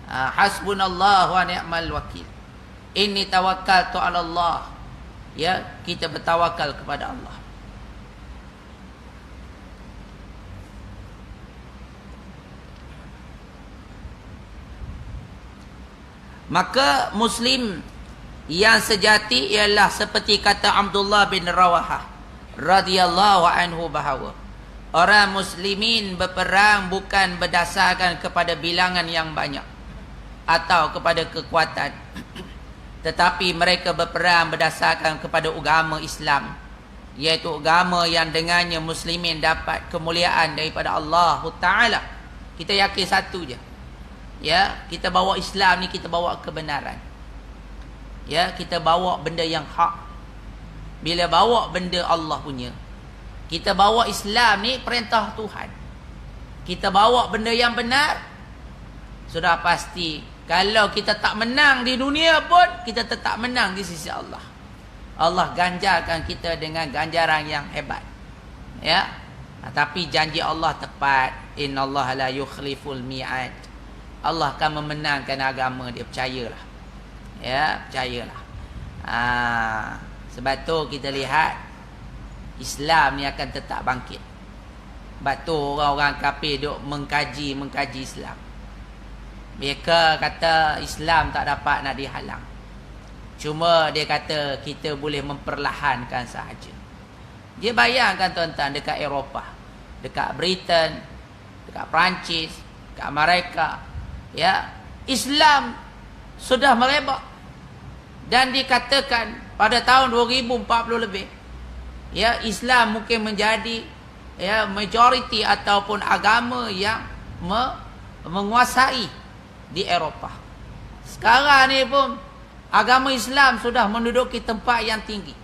Hasbunallah wa ni'mal wakil. Inni tawakkaltu 'ala Allah. Ya, kita bertawakal kepada Allah. Maka Muslim yang sejati ialah seperti kata Abdullah bin Rawahah radhiyallahu anhu bahawa orang muslimin berperang bukan berdasarkan kepada bilangan yang banyak atau kepada kekuatan, tetapi mereka berperang berdasarkan kepada agama Islam, iaitu agama yang dengannya muslimin dapat kemuliaan daripada Allah Ta'ala. Kita yakin satu je. Ya, kita bawa Islam ni, kita bawa kebenaran. Ya, kita bawa benda yang hak. Bila bawa benda Allah punya, kita bawa Islam ni perintah Tuhan. Kita bawa benda yang benar, sudah pasti kalau kita tak menang di dunia pun, kita tetap menang di sisi Allah. Allah ganjarkan kita dengan ganjaran yang hebat. Ya. Tapi janji Allah tepat. Innallaha la yukhliful mi'ad. Allah akan memenangkan agama dia, percayalah. Ya, percayalah. Sebab tu kita lihat Islam ni akan tetap bangkit. Sebab tu orang-orang kafir duk mengkaji Islam. Mereka kata Islam tak dapat nak dihalang. Cuma dia kata kita boleh memperlahankan sahaja. Dia bayangkan tuan-tuan, dekat Eropah, dekat Britain, dekat Perancis, dekat Amerika, ya, Islam sudah merebak. Dan dikatakan pada tahun 2040 lebih, ya, Islam mungkin menjadi, ya, majoriti ataupun agama yang menguasai di Eropah. Sekarang ni pun agama Islam sudah menduduki tempat yang tinggi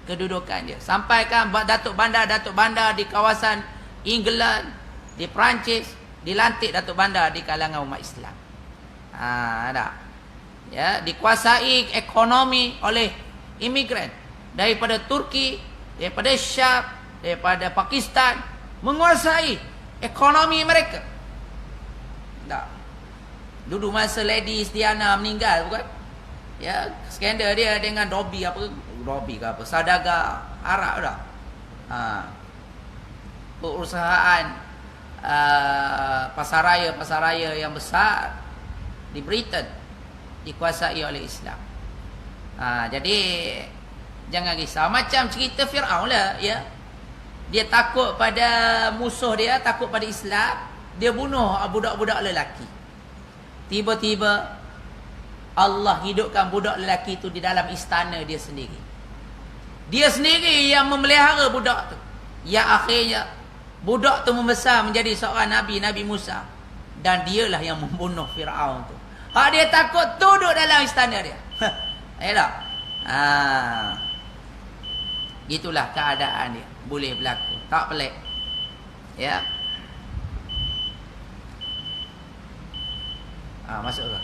kedudukan dia. Sampaikan datuk bandar di kawasan England, di Perancis, dilantik datuk bandar di kalangan umat Islam. Ada. Ya, dikuasai ekonomi oleh imigran daripada Turki, daripada Syam, daripada Pakistan, menguasai ekonomi mereka. Tak. Dulu masa Lady Istiana meninggal, bukan? Ya, skandal dia dengan Dobby ke apa, Saudagar Arab dah. Perusahaan pasaraya yang besar di Britain dikuasai oleh Islam. Jadi Jangan risau. Macam cerita Fir'aun lah, ya. Dia takut pada musuh dia, takut pada Islam, dia bunuh budak-budak lelaki. Tiba-tiba Allah hidupkan budak lelaki itu di dalam istana dia sendiri. Dia sendiri yang memelihara budak tu. Yang akhirnya budak tu membesar menjadi seorang Nabi, Nabi Musa. Dan dialah yang membunuh Fir'aun tu. Hak dia takut duduk dalam istana dia. Ya tak? Itulah keadaan dia. Boleh berlaku. Tak pelik. Ya. Masuk ke?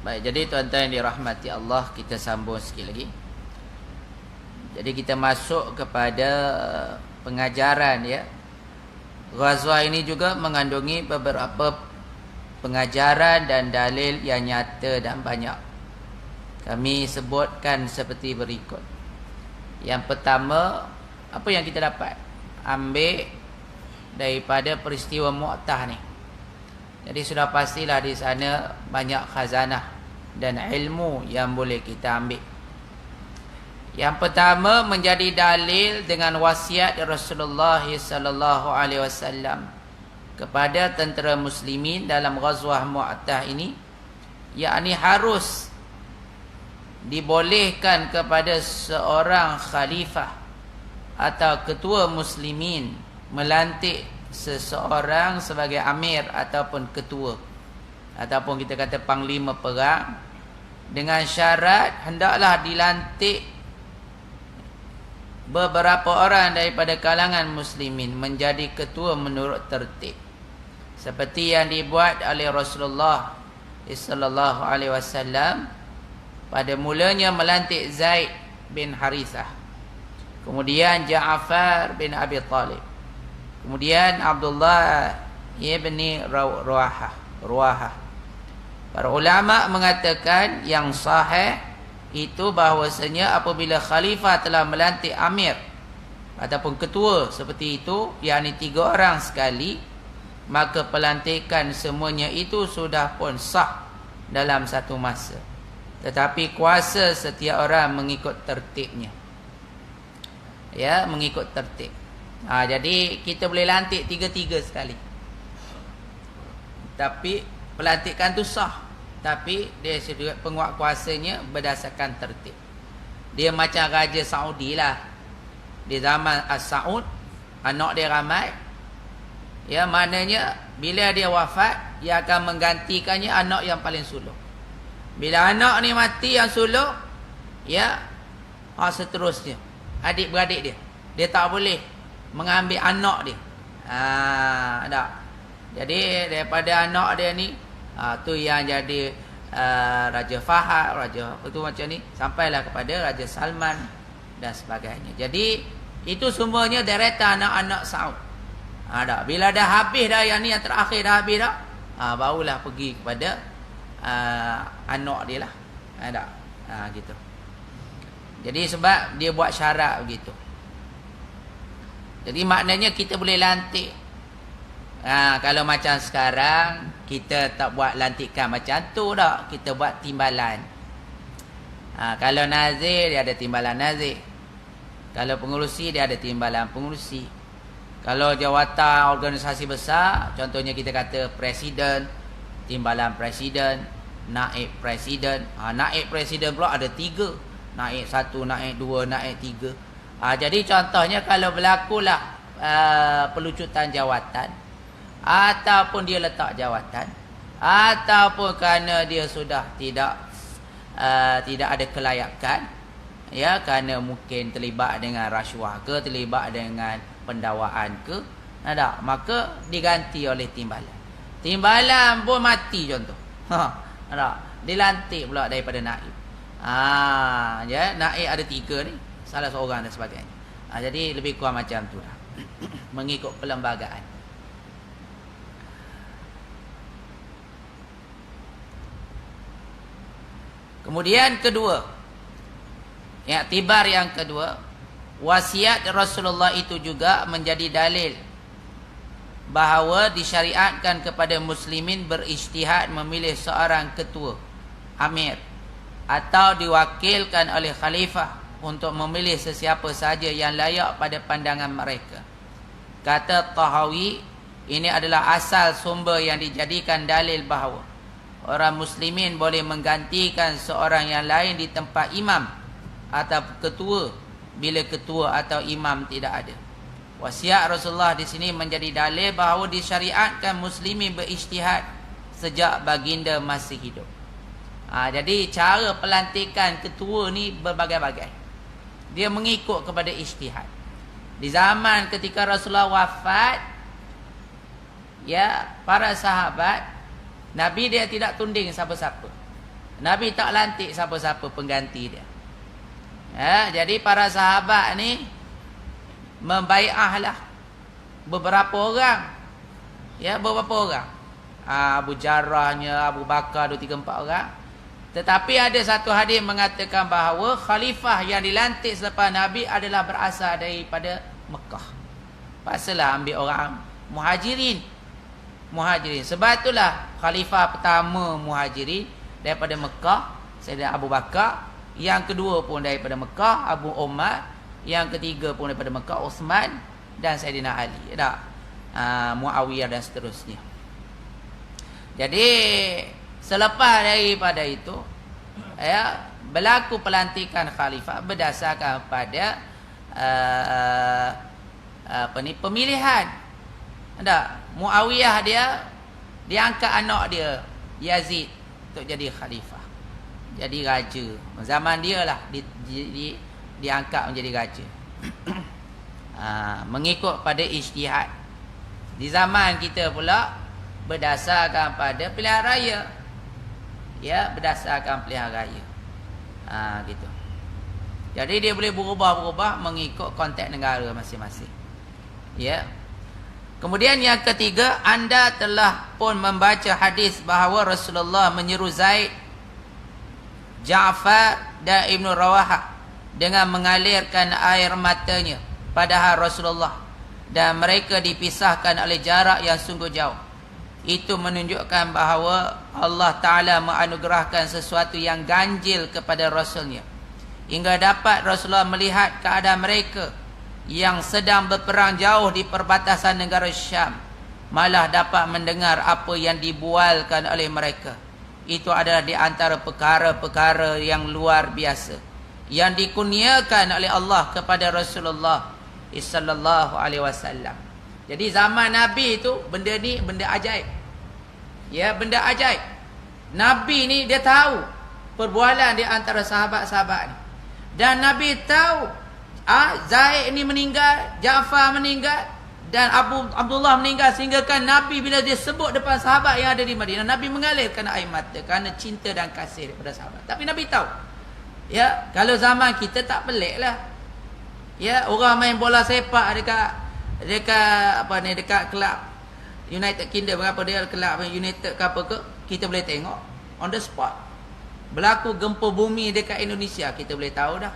Baik, jadi tuan-tuan yang dirahmati Allah, kita sambung sikit lagi. Jadi kita masuk kepada pengajaran ya. Ghazwah ini juga mengandungi beberapa pengajaran dan dalil yang nyata dan banyak. Kami sebutkan seperti berikut. Yang pertama, apa yang kita dapat ambil daripada peristiwa Mu'tah ni. Jadi sudah pastilah di sana banyak khazanah dan ilmu yang boleh kita ambil. Yang pertama, menjadi dalil dengan wasiat Rasulullah sallallahu alaihi wasallam kepada tentera muslimin dalam Ghazwah Mu'tah ini, yakni harus dibolehkan kepada seorang khalifah atau ketua muslimin melantik seseorang sebagai amir ataupun ketua ataupun kita kata panglima perang, dengan syarat hendaklah dilantik beberapa orang daripada kalangan muslimin menjadi ketua menurut tertib, seperti yang dibuat oleh Rasulullah sallallahu alaihi wasallam. Pada mulanya melantik Zaid bin Harithah, kemudian Ja'far bin Abi Talib, kemudian Abdullah ibni Ruahah. Para ulama mengatakan yang sahih itu bahawasanya apabila khalifah telah melantik amir ataupun ketua seperti itu, yakni 3 orang sekali, maka pelantikan semuanya itu sudah pun sah dalam satu masa. Tetapi kuasa setiap orang mengikut tertibnya. Ya, mengikut tertib. Jadi kita boleh lantik 3-3 sekali. Tapi pelantikan tu sah. Tapi dia sedikit penguatkuasanya berdasarkan tertib. Dia macam Raja Saudi lah. Di zaman As-Saud, anak dia ramai. Ya, maknanya bila dia wafat, dia akan menggantikannya anak yang paling sulung. Bila anak ni mati yang sulung, ya, seterusnya adik-beradik dia tak boleh mengambil anak dia. Tak. Jadi daripada anak dia ni, tu yang jadi Raja Fahad, Raja apa tu macam ni, sampailah kepada Raja Salman dan sebagainya. Jadi itu semuanya deretan anak-anak Saud. Tak. Bila dah habis dah yang ni, yang terakhir dah habis dah, barulah pergi kepada anak dia lah. Tak. Gitu. Jadi sebab dia buat syarat begitu. Jadi maknanya kita boleh lantik. Kalau macam sekarang kita tak buat lantikan macam tu dah, kita buat timbalan. Kalau nazir, dia ada timbalan nazir. Kalau pengurusi, dia ada timbalan pengurusi. Kalau jawatan organisasi besar, contohnya kita kata presiden, timbalan presiden, naib presiden. Naib presiden pula ada 3. Naib 1, naib 2, naib 3. Jadi contohnya kalau berlakulah pelucutan jawatan, ataupun dia letak jawatan, ataupun kerana dia sudah tidak ada kelayakan, ya, kerana mungkin terlibat dengan rasuah ke, terlibat dengan pendakwaan ke, maka diganti oleh timbalan. Timbalan pun mati contoh. Dilantik pula daripada naib. Ya, naib ada 3 ni, salah seorang dan sebagainya. Jadi lebih kurang macam tu lah. Mengikut perlembagaan. Kemudian kedua, iktibar yang kedua, wasiat Rasulullah itu juga menjadi dalil bahawa disyariatkan kepada muslimin berijtihad memilih seorang ketua, amir, atau diwakilkan oleh khalifah untuk memilih sesiapa sahaja yang layak pada pandangan mereka. Kata Tahawi, ini adalah asal sumber yang dijadikan dalil bahawa orang muslimin boleh menggantikan seorang yang lain di tempat imam atau ketua bila ketua atau imam tidak ada. Wasiat Rasulullah di sini menjadi dalil bahawa disyariatkan muslimin berijtihad sejak baginda masih hidup. Jadi cara pelantikan ketua ni berbagai-bagai. Dia mengikut kepada ijtihad. Di zaman ketika Rasulullah wafat, ya, para sahabat, Nabi dia tidak tunding siapa-siapa. Nabi tak lantik siapa-siapa pengganti dia. Jadi para sahabat ni membai'ahlah beberapa orang. Beberapa orang. Abu Jarrahnya, Abu Bakar, 2, 3, 4 orang. Tetapi ada satu hadis mengatakan bahawa khalifah yang dilantik selepas Nabi adalah berasal daripada Mekah. Pasalah ambil orang Muhajirin. Sebab itulah khalifah pertama Muhajirin daripada Mekah, Sayyidina Abu Bakar. Yang kedua pun daripada Mekah, Abu Umar. Yang ketiga pun daripada Mekah, Uthman dan Sayyidina Ali. Muawiyah dan seterusnya. Jadi selepas daripada itu berlaku pelantikan khalifah berdasarkan pada pemilihan. Muawiyah dia angkat anak dia Yazid untuk jadi khalifah, jadi raja. Zaman dia lah diangkat menjadi raja. Mengikut pada ijtihad. Di zaman kita pula berdasarkan pada pilihan raya. Berdasarkan pilihan raya. Gitu. Jadi dia boleh berubah-ubah mengikut konteks negara masing-masing. Kemudian yang ketiga, anda telah pun membaca hadis bahawa Rasulullah menyeru Zaid, Ja'far dan Ibnu Rawahah dengan mengalirkan air matanya padahal Rasulullah, dan mereka dipisahkan oleh jarak yang sungguh jauh. Itu menunjukkan bahawa Allah Ta'ala menganugerahkan sesuatu yang ganjil kepada Rasulnya, hingga dapat Rasulullah melihat keadaan mereka yang sedang berperang jauh di perbatasan negara Syam, malah dapat mendengar apa yang dibualkan oleh mereka. Itu adalah di antara perkara-perkara yang luar biasa yang dikurniakan oleh Allah kepada Rasulullah sallallahu alaihi wasallam. Jadi zaman Nabi itu benda ni benda ajaib. Benda ajaib. Nabi ni dia tahu perbualan di antara sahabat-sahabat ni. Dan Nabi tahu Zaid ni meninggal, Ja'far meninggal dan Abdullah meninggal, sehingga kan Nabi bila dia sebut depan sahabat yang ada di Madinah, Nabi mengalirkan air mata kerana cinta dan kasih daripada sahabat. Tapi Nabi tahu. Kalau zaman kita tak pelik lah. Orang main bola sepak dekat kelab United Kingdom, berapa dia kelab United ke apa ke, kita boleh tengok on the spot. Berlaku gempa bumi dekat Indonesia, kita boleh tahu dah.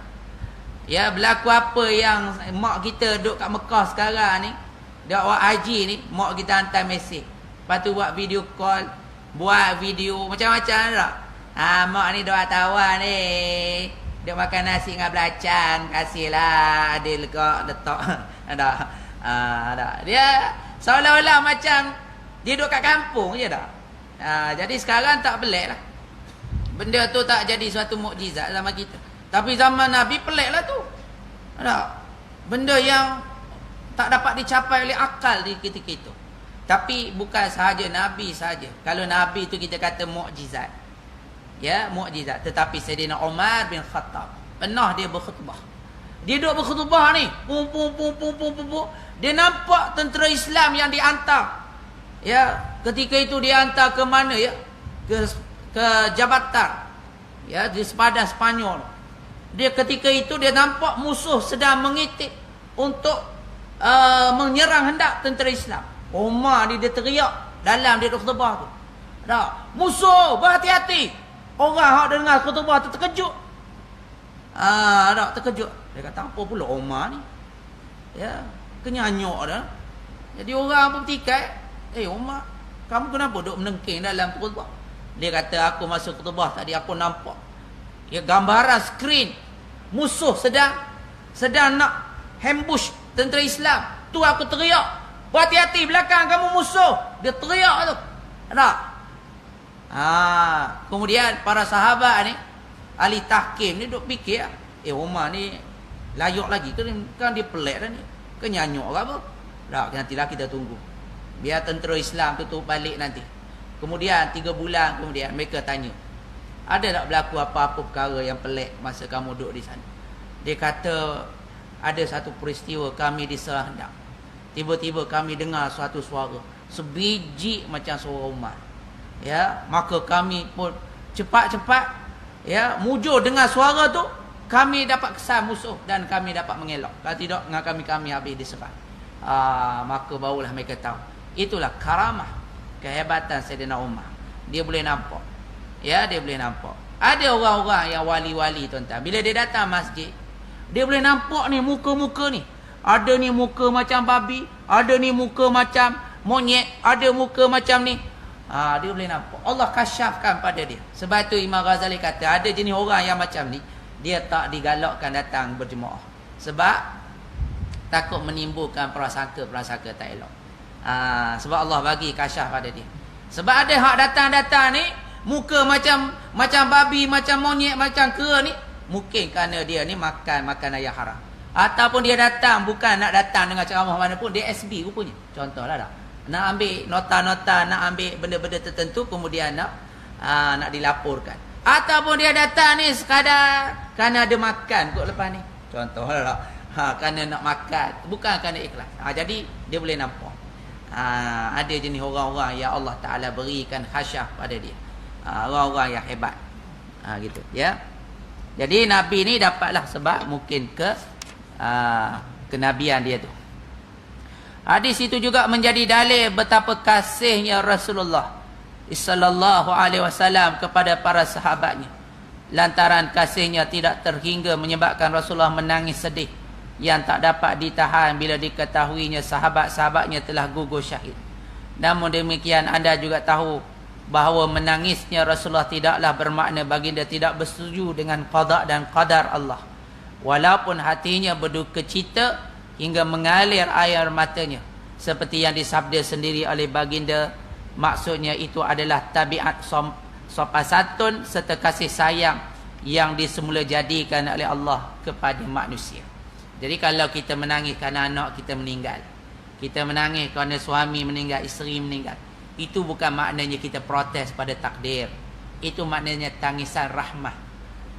Berlaku apa yang mak kita duduk kat Mekah sekarang ni, dia buat haji ni, mak kita hantar mesej, lepas tu buat video call, buat video macam-macam tak. Mak ni doa tawar ni, dia makan nasi dengan belacan, kasihlah adil kau letak. Ada. Dia seolah-olah macam dia duduk kat kampung je dah. Jadi sekarang tak pelik lah. Benda tu tak jadi suatu mukjizat zaman kita. Tapi zaman Nabi pelik lah tu. Benda yang tak dapat dicapai oleh akal di ketika itu. Tapi bukan sahaja Nabi sahaja. Kalau Nabi tu kita kata mukjizat. Mukjizat. Tetapi Sayyidina Umar bin Khattab pernah dia berkhutbah. Dia duduk berkhutbah ni. Dia nampak tentera Islam yang dihantar. Ketika itu dihantar ke mana ke Jabatan. Di sepadan Spanyol. Dia ketika itu dia nampak musuh sedang mengitip untuk menyerang hendak tentera Islam. Umar ni dia teriak dalam dia khutbah tu. Musuh, berhati-hati. Orang hak dengar khutbah tu terkejut. Terkejut. Dia kata apa pula Umar ni? Kenyanyuk dah. Jadi orang pun bertikai, Umar, kamu kenapa duduk menengking dalam khutbah? Dia kata aku masuk khutbah tadi aku nampak gambaran skrin musuh sedang nak ambush tentera Islam. Tu aku teriak, berhati-hati belakang kamu musuh. Dia teriak tu. Kemudian para sahabat ni, ahli tahkim ni duk fikir, Umar ni layak lagi kan dia pelik dah ni. Kenyanyuk ke apa? Nantilah kita tunggu. Biar tentera Islam tu balik nanti. Kemudian 3 bulan kemudian mereka tanya, ada tak berlaku apa-apa perkara yang pelik masa kamu duduk di sana? Dia kata, ada satu peristiwa kami diserang hendak. Tiba-tiba kami dengar suatu suara sebiji macam suara Umar. Maka kami pun cepat-cepat ya mujur dengar suara tu, kami dapat kesan musuh dan kami dapat mengelak. Kalau tidak dengan kami habis diserang. Maka barulah mereka tahu. Itulah karamah, kehebatan Sayyidina Umar. Dia boleh nampak. Ya, dia boleh nampak. Ada orang-orang yang wali-wali tuan-tuan, bila dia datang masjid, dia boleh nampak ni muka-muka ni. Ada ni muka macam babi, ada ni muka macam monyet, ada muka macam ni. Dia boleh nampak. Allah kasyafkan pada dia. Sebab tu Imam Ghazali kata, ada jenis orang yang macam ni, dia tak digalakkan datang berjemaah. Sebab takut menimbulkan prasangka-prasangka tak elok. Sebab Allah bagi kasyaf pada dia. Sebab ada hak datang-datang ni, muka macam babi, macam monyet, macam kera ni, mungkin kerana dia ni makan ayam haram. Ataupun dia datang bukan nak datang dengan ceramah mana pun, dia SB rupanya. Contohlah dah. Nak ambil nota-nota, nak ambil benda-benda tertentu, kemudian nak dilaporkan. Ataupun dia datang ni sekadar kerana ada makan kot lepas ni. Contohlah kerana nak makan, bukan kerana ikhlas. Jadi dia boleh nampak. Ada jenis orang-orang yang Allah Ta'ala berikan khasyah pada dia. Orang-orang yang hebat. Gitu ya. Jadi Nabi ni dapatlah sebab mungkin kenabian dia tu. Hadis itu juga menjadi dalil betapa kasihnya Rasulullah sallallahu alaihi wasallam kepada para sahabatnya. Lantaran kasihnya tidak terhingga menyebabkan Rasulullah menangis sedih yang tak dapat ditahan bila diketahuinya sahabat-sahabatnya telah gugur syahid. Namun demikian anda juga tahu bahawa menangisnya Rasulullah tidaklah bermakna baginda tidak bersetuju dengan qada dan qadar Allah. Walaupun hatinya berduka cita hingga mengalir air matanya, seperti yang disabda sendiri oleh baginda, maksudnya itu adalah tabiat sopasatun serta kasih sayang yang disemula jadikan oleh Allah kepada manusia. Jadi kalau kita menangis kerana anak kita meninggal, kita menangis kerana suami meninggal, isteri meninggal, itu bukan maknanya kita protes pada takdir. Itu maknanya tangisan rahmah,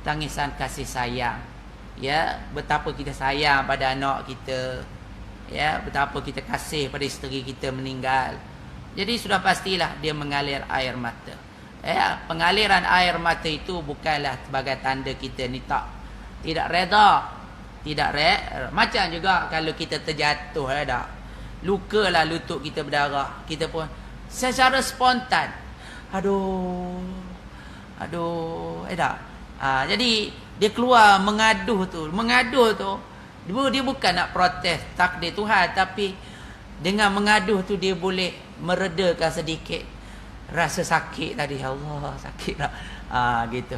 tangisan kasih sayang. Ya, betapa kita sayang pada anak kita. Ya, betapa kita kasih pada isteri kita meninggal. Jadi sudah pastilah dia mengalir air mata. Ya, pengaliran air mata itu bukanlah sebagai tanda kita ni tidak reda. Tidak macam juga kalau kita terjatuh dah. Lukalah lutut kita berdarah, kita pun secara spontan, aduh dah. Jadi dia keluar mengaduh tu, dia bukan nak protes takdir Tuhan, tapi dengan mengaduh tu dia boleh meredakan sedikit rasa sakit tadi. Allah, sakit lah. Gitu.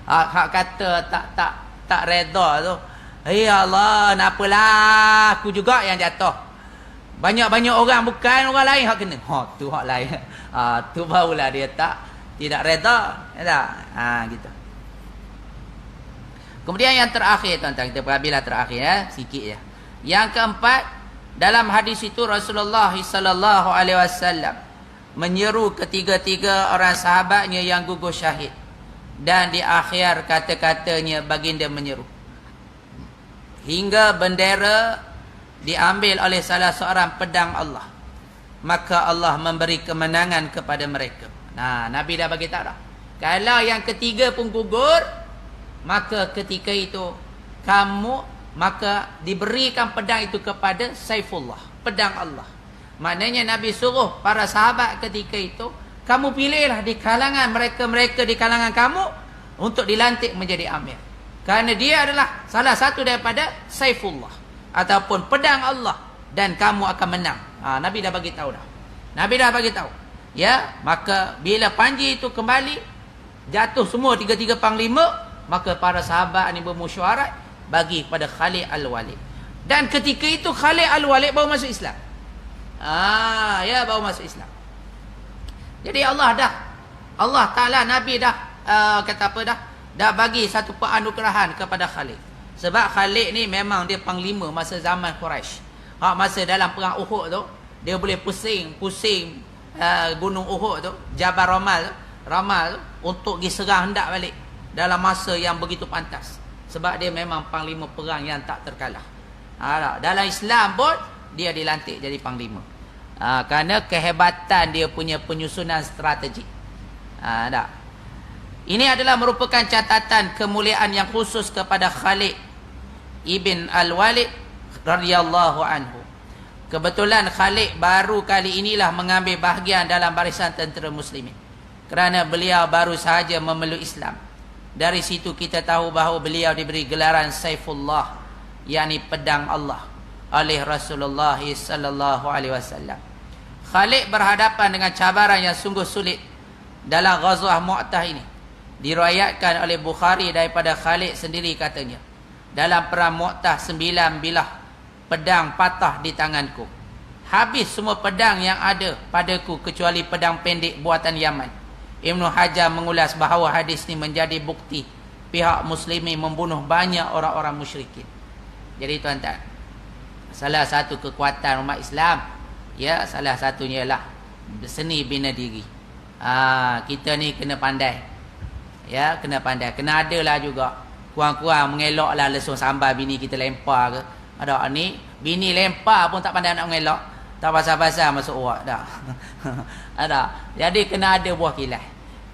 Hak kata tak reda tu, ya Allah, napalah aku juga yang jatuh. Banyak-banyak orang, bukan orang lain hak kena. Tu hak lain. Tu barulah dia tidak reda. Gitu. Kemudian yang terakhir tuan-tuan, kita perhatilah terakhir sikit ya. Yang keempat, dalam hadis itu Rasulullah sallallahu alaihi wasallam menyeru ketiga-tiga orang sahabatnya yang gugur syahid, dan di akhir kata-katanya baginda menyeru hingga bendera diambil oleh salah seorang pedang Allah, maka Allah memberi kemenangan kepada mereka. Nabi dah bagi tahu dah, kalau yang ketiga pun gugur, maka ketika itu maka diberikan pedang itu kepada Saifullah, pedang Allah. Maknanya Nabi suruh para sahabat ketika itu, kamu pilihlah di kalangan mereka di kalangan kamu untuk dilantik menjadi amir, kerana dia adalah salah satu daripada Saifullah ataupun pedang Allah, dan kamu akan menang. Nabi dah bagi tahu dah. Nabi dah bagi tahu. Ya, maka bila panji itu kembali jatuh semua tiga-tiga panglima, maka para sahabat ni bermusyawarah bagi pada Khalid Al-Walid. Dan ketika itu Khalid Al-Walid baru masuk Islam. Baru masuk Islam. Jadi Allah Ta'ala, Nabi dah dah bagi satu penganugerahan kepada Khalid. Sebab Khalid ni memang dia panglima masa zaman Quraisy. Masa dalam perang Uhud tu, dia boleh pusing gunung Uhud tu, Jabal Ramal tu, untuk pergi serang hendak balik dalam masa yang begitu pantas. Sebab dia memang panglima perang yang tak terkalah. Dalam Islam pun dia dilantik jadi panglima. Kerana kehebatan dia punya penyusunan strategi. Ini adalah merupakan catatan kemuliaan yang khusus kepada Khalid ibn Al-Walid radhiyallahu anhu. Kebetulan Khalid baru kali inilah mengambil bahagian dalam barisan tentera muslimin, kerana beliau baru sahaja memeluk Islam. Dari situ kita tahu bahawa beliau diberi gelaran Saifullah, yakni pedang Allah, oleh Rasulullah sallallahu alaihi wasallam. Khalid berhadapan dengan cabaran yang sungguh sulit dalam Ghazwah Mu'tah ini. Diriwayatkan oleh Bukhari daripada Khalid sendiri katanya, dalam perang Mu'tah 9 bilah pedang patah di tanganku. Habis semua pedang yang ada padaku kecuali pedang pendek buatan Yaman. Ibnu Hajar mengulas bahawa hadis ini menjadi bukti pihak muslimin membunuh banyak orang-orang musyrikin. Jadi tuan-tuan, salah satu kekuatan umat Islam, ya, salah satunya ialah seni bina diri. Kita ni kena pandai. Ya, kena pandai. Kena adalah juga kurang-kurang mengelaklah lesung sambal bini kita lempar ke. Ada ni bini lempar pun tak pandai nak mengelak, tak pasal-pasal masuk urat dah. Ada. Jadi kena ada buah kilas.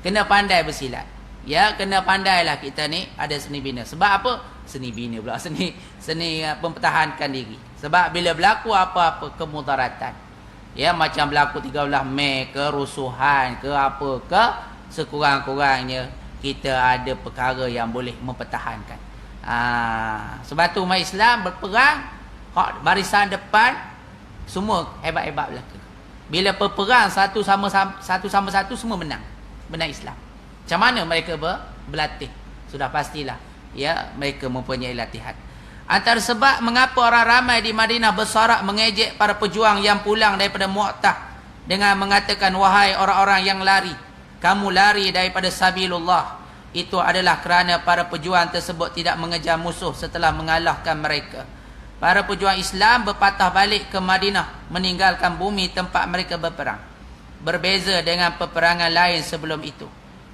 Kena pandai bersilat. Ya, kena pandailah kita ni ada seni bina. Sebab apa? Seni bina pula. Seni mempertahankan diri. Sebab bila berlaku apa-apa kemudaratan, ya, macam berlaku 13 Mei ke, rusuhan ke, apa ke, sekurang-kurangnya kita ada perkara yang boleh mempertahankan. Sebab tu umat Islam berperang, barisan depan semua hebat-hebat belaka. Bila berperang satu sama satu semua menang Islam. Macam mana mereka berlatih? Sudah pastilah, ya, mereka mempunyai latihan. Antara sebab mengapa orang ramai di Madinah bersorak mengejek para pejuang yang pulang daripada Mu'tah dengan mengatakan, wahai orang-orang yang lari, kamu lari daripada sabilullah. Itu adalah kerana para pejuang tersebut tidak mengejar musuh setelah mengalahkan mereka. Para pejuang Islam berpatah balik ke Madinah, meninggalkan bumi tempat mereka berperang. Berbeza dengan peperangan lain sebelum itu.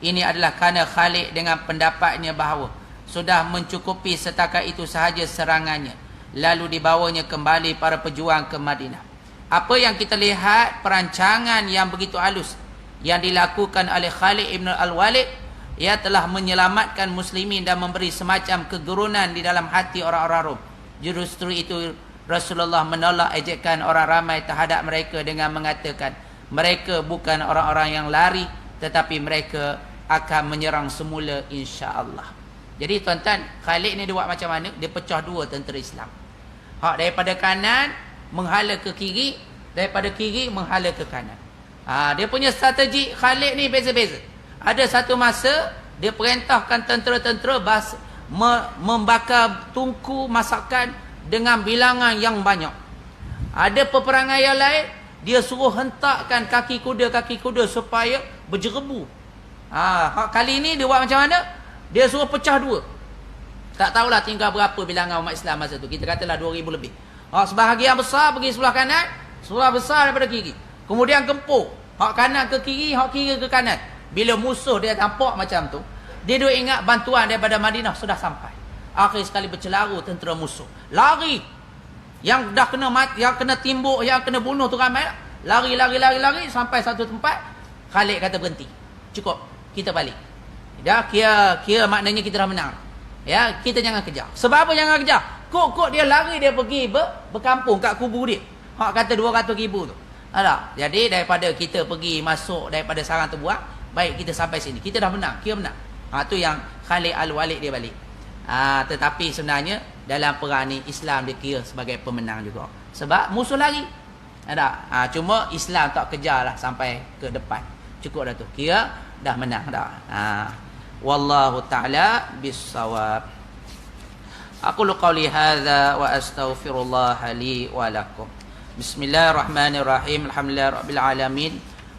Ini adalah kerana Khalid dengan pendapatnya bahawa sudah mencukupi setakat itu sahaja serangannya, lalu dibawanya kembali para pejuang ke Madinah. Apa yang kita lihat, perancangan yang begitu halus yang dilakukan oleh Khalid ibn Al-Walid, ia telah menyelamatkan muslimin dan memberi semacam kegerunan di dalam hati orang-orang Rom. Justru itu Rasulullah menolak ejekan orang ramai terhadap mereka dengan mengatakan, mereka bukan orang-orang yang lari, tetapi mereka akan menyerang semula insya-Allah. Jadi tuan-tuan, Khalid ni dia buat macam mana? Dia pecah dua tentera Islam. Hak daripada kanan menghala ke kiri, daripada kiri menghala ke kanan. Dia punya strategi Khalid ni beza-beza. Ada satu masa dia perintahkan tentera-tentera membakar tungku masakan dengan bilangan yang banyak. Ada peperangan yang lain, dia suruh hentakkan kaki kuda supaya berjerebu. Kali ini dia buat macam mana? Dia suruh pecah dua. Tak tahulah tinggal berapa bilangan umat Islam masa tu. Kita katalah 2000 lebih. Sebahagian besar pergi sebelah kanan, sebelah besar daripada kiri. Kemudian gempur. Hak kanan ke kiri, hak kiri ke kanan. Bila musuh dia nampak macam tu, dia duk ingat bantuan daripada Madinah sudah sampai. Akhir sekali bercelaru tentera musuh. Lari. Yang dah kena mati, yang kena timbuk, yang kena bunuh tu ramai. Lari sampai satu tempat. Khalid kata berhenti. Cukup, kita balik. Dah kira maknanya kita dah menang. Ya, kita jangan kejar. Sebab apa jangan kejar? Kok dia lari, dia pergi berkampung kat kubu dia. Hak kata 200,000 tu. Alah, jadi daripada kita pergi masuk daripada sarang terbuang, baik kita sampai sini. Kita dah menang, kira menang. Tu yang Khalid Al-Walid dia balik. Tetapi sebenarnya dalam perang ni Islam dikira sebagai pemenang juga. Sebab musuh lari. Ada. Cuma Islam tak kejarlah sampai ke depan. Cukup dah tu. Kira dah menang dah. Wallahu ta'ala bis-shawab. Aqulu qawli hadza wa astaghfirullah li wa lakum. Bismillahirrahmanirrahim. Alhamdulillahirabbil alamin.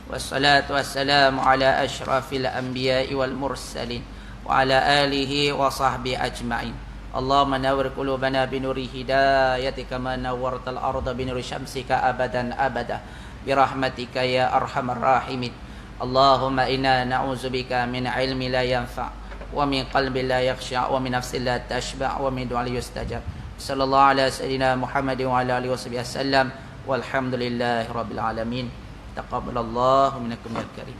Wassalatu wassalamu ala asyrafil anbiya'i wal mursalin wa ala alihi wa sahbihi ajma'in. Allahumma nawwir qulubana binuri hidayatika kama nawwartal arda binuri syamsika abadan abada birahmatika ya arhamar rahimin. Allahumma inna na'udzubika min ilmi la yanfa' wa min qalbi la yakhsha' wa min nafsin la tashba' wa min du'ain yustajab. Sallallahu ala sayyidina Muhammadin wa ala alihi wasallam walhamdulillahi rabbil alamin. Taqabbalallahu minkum ya karim.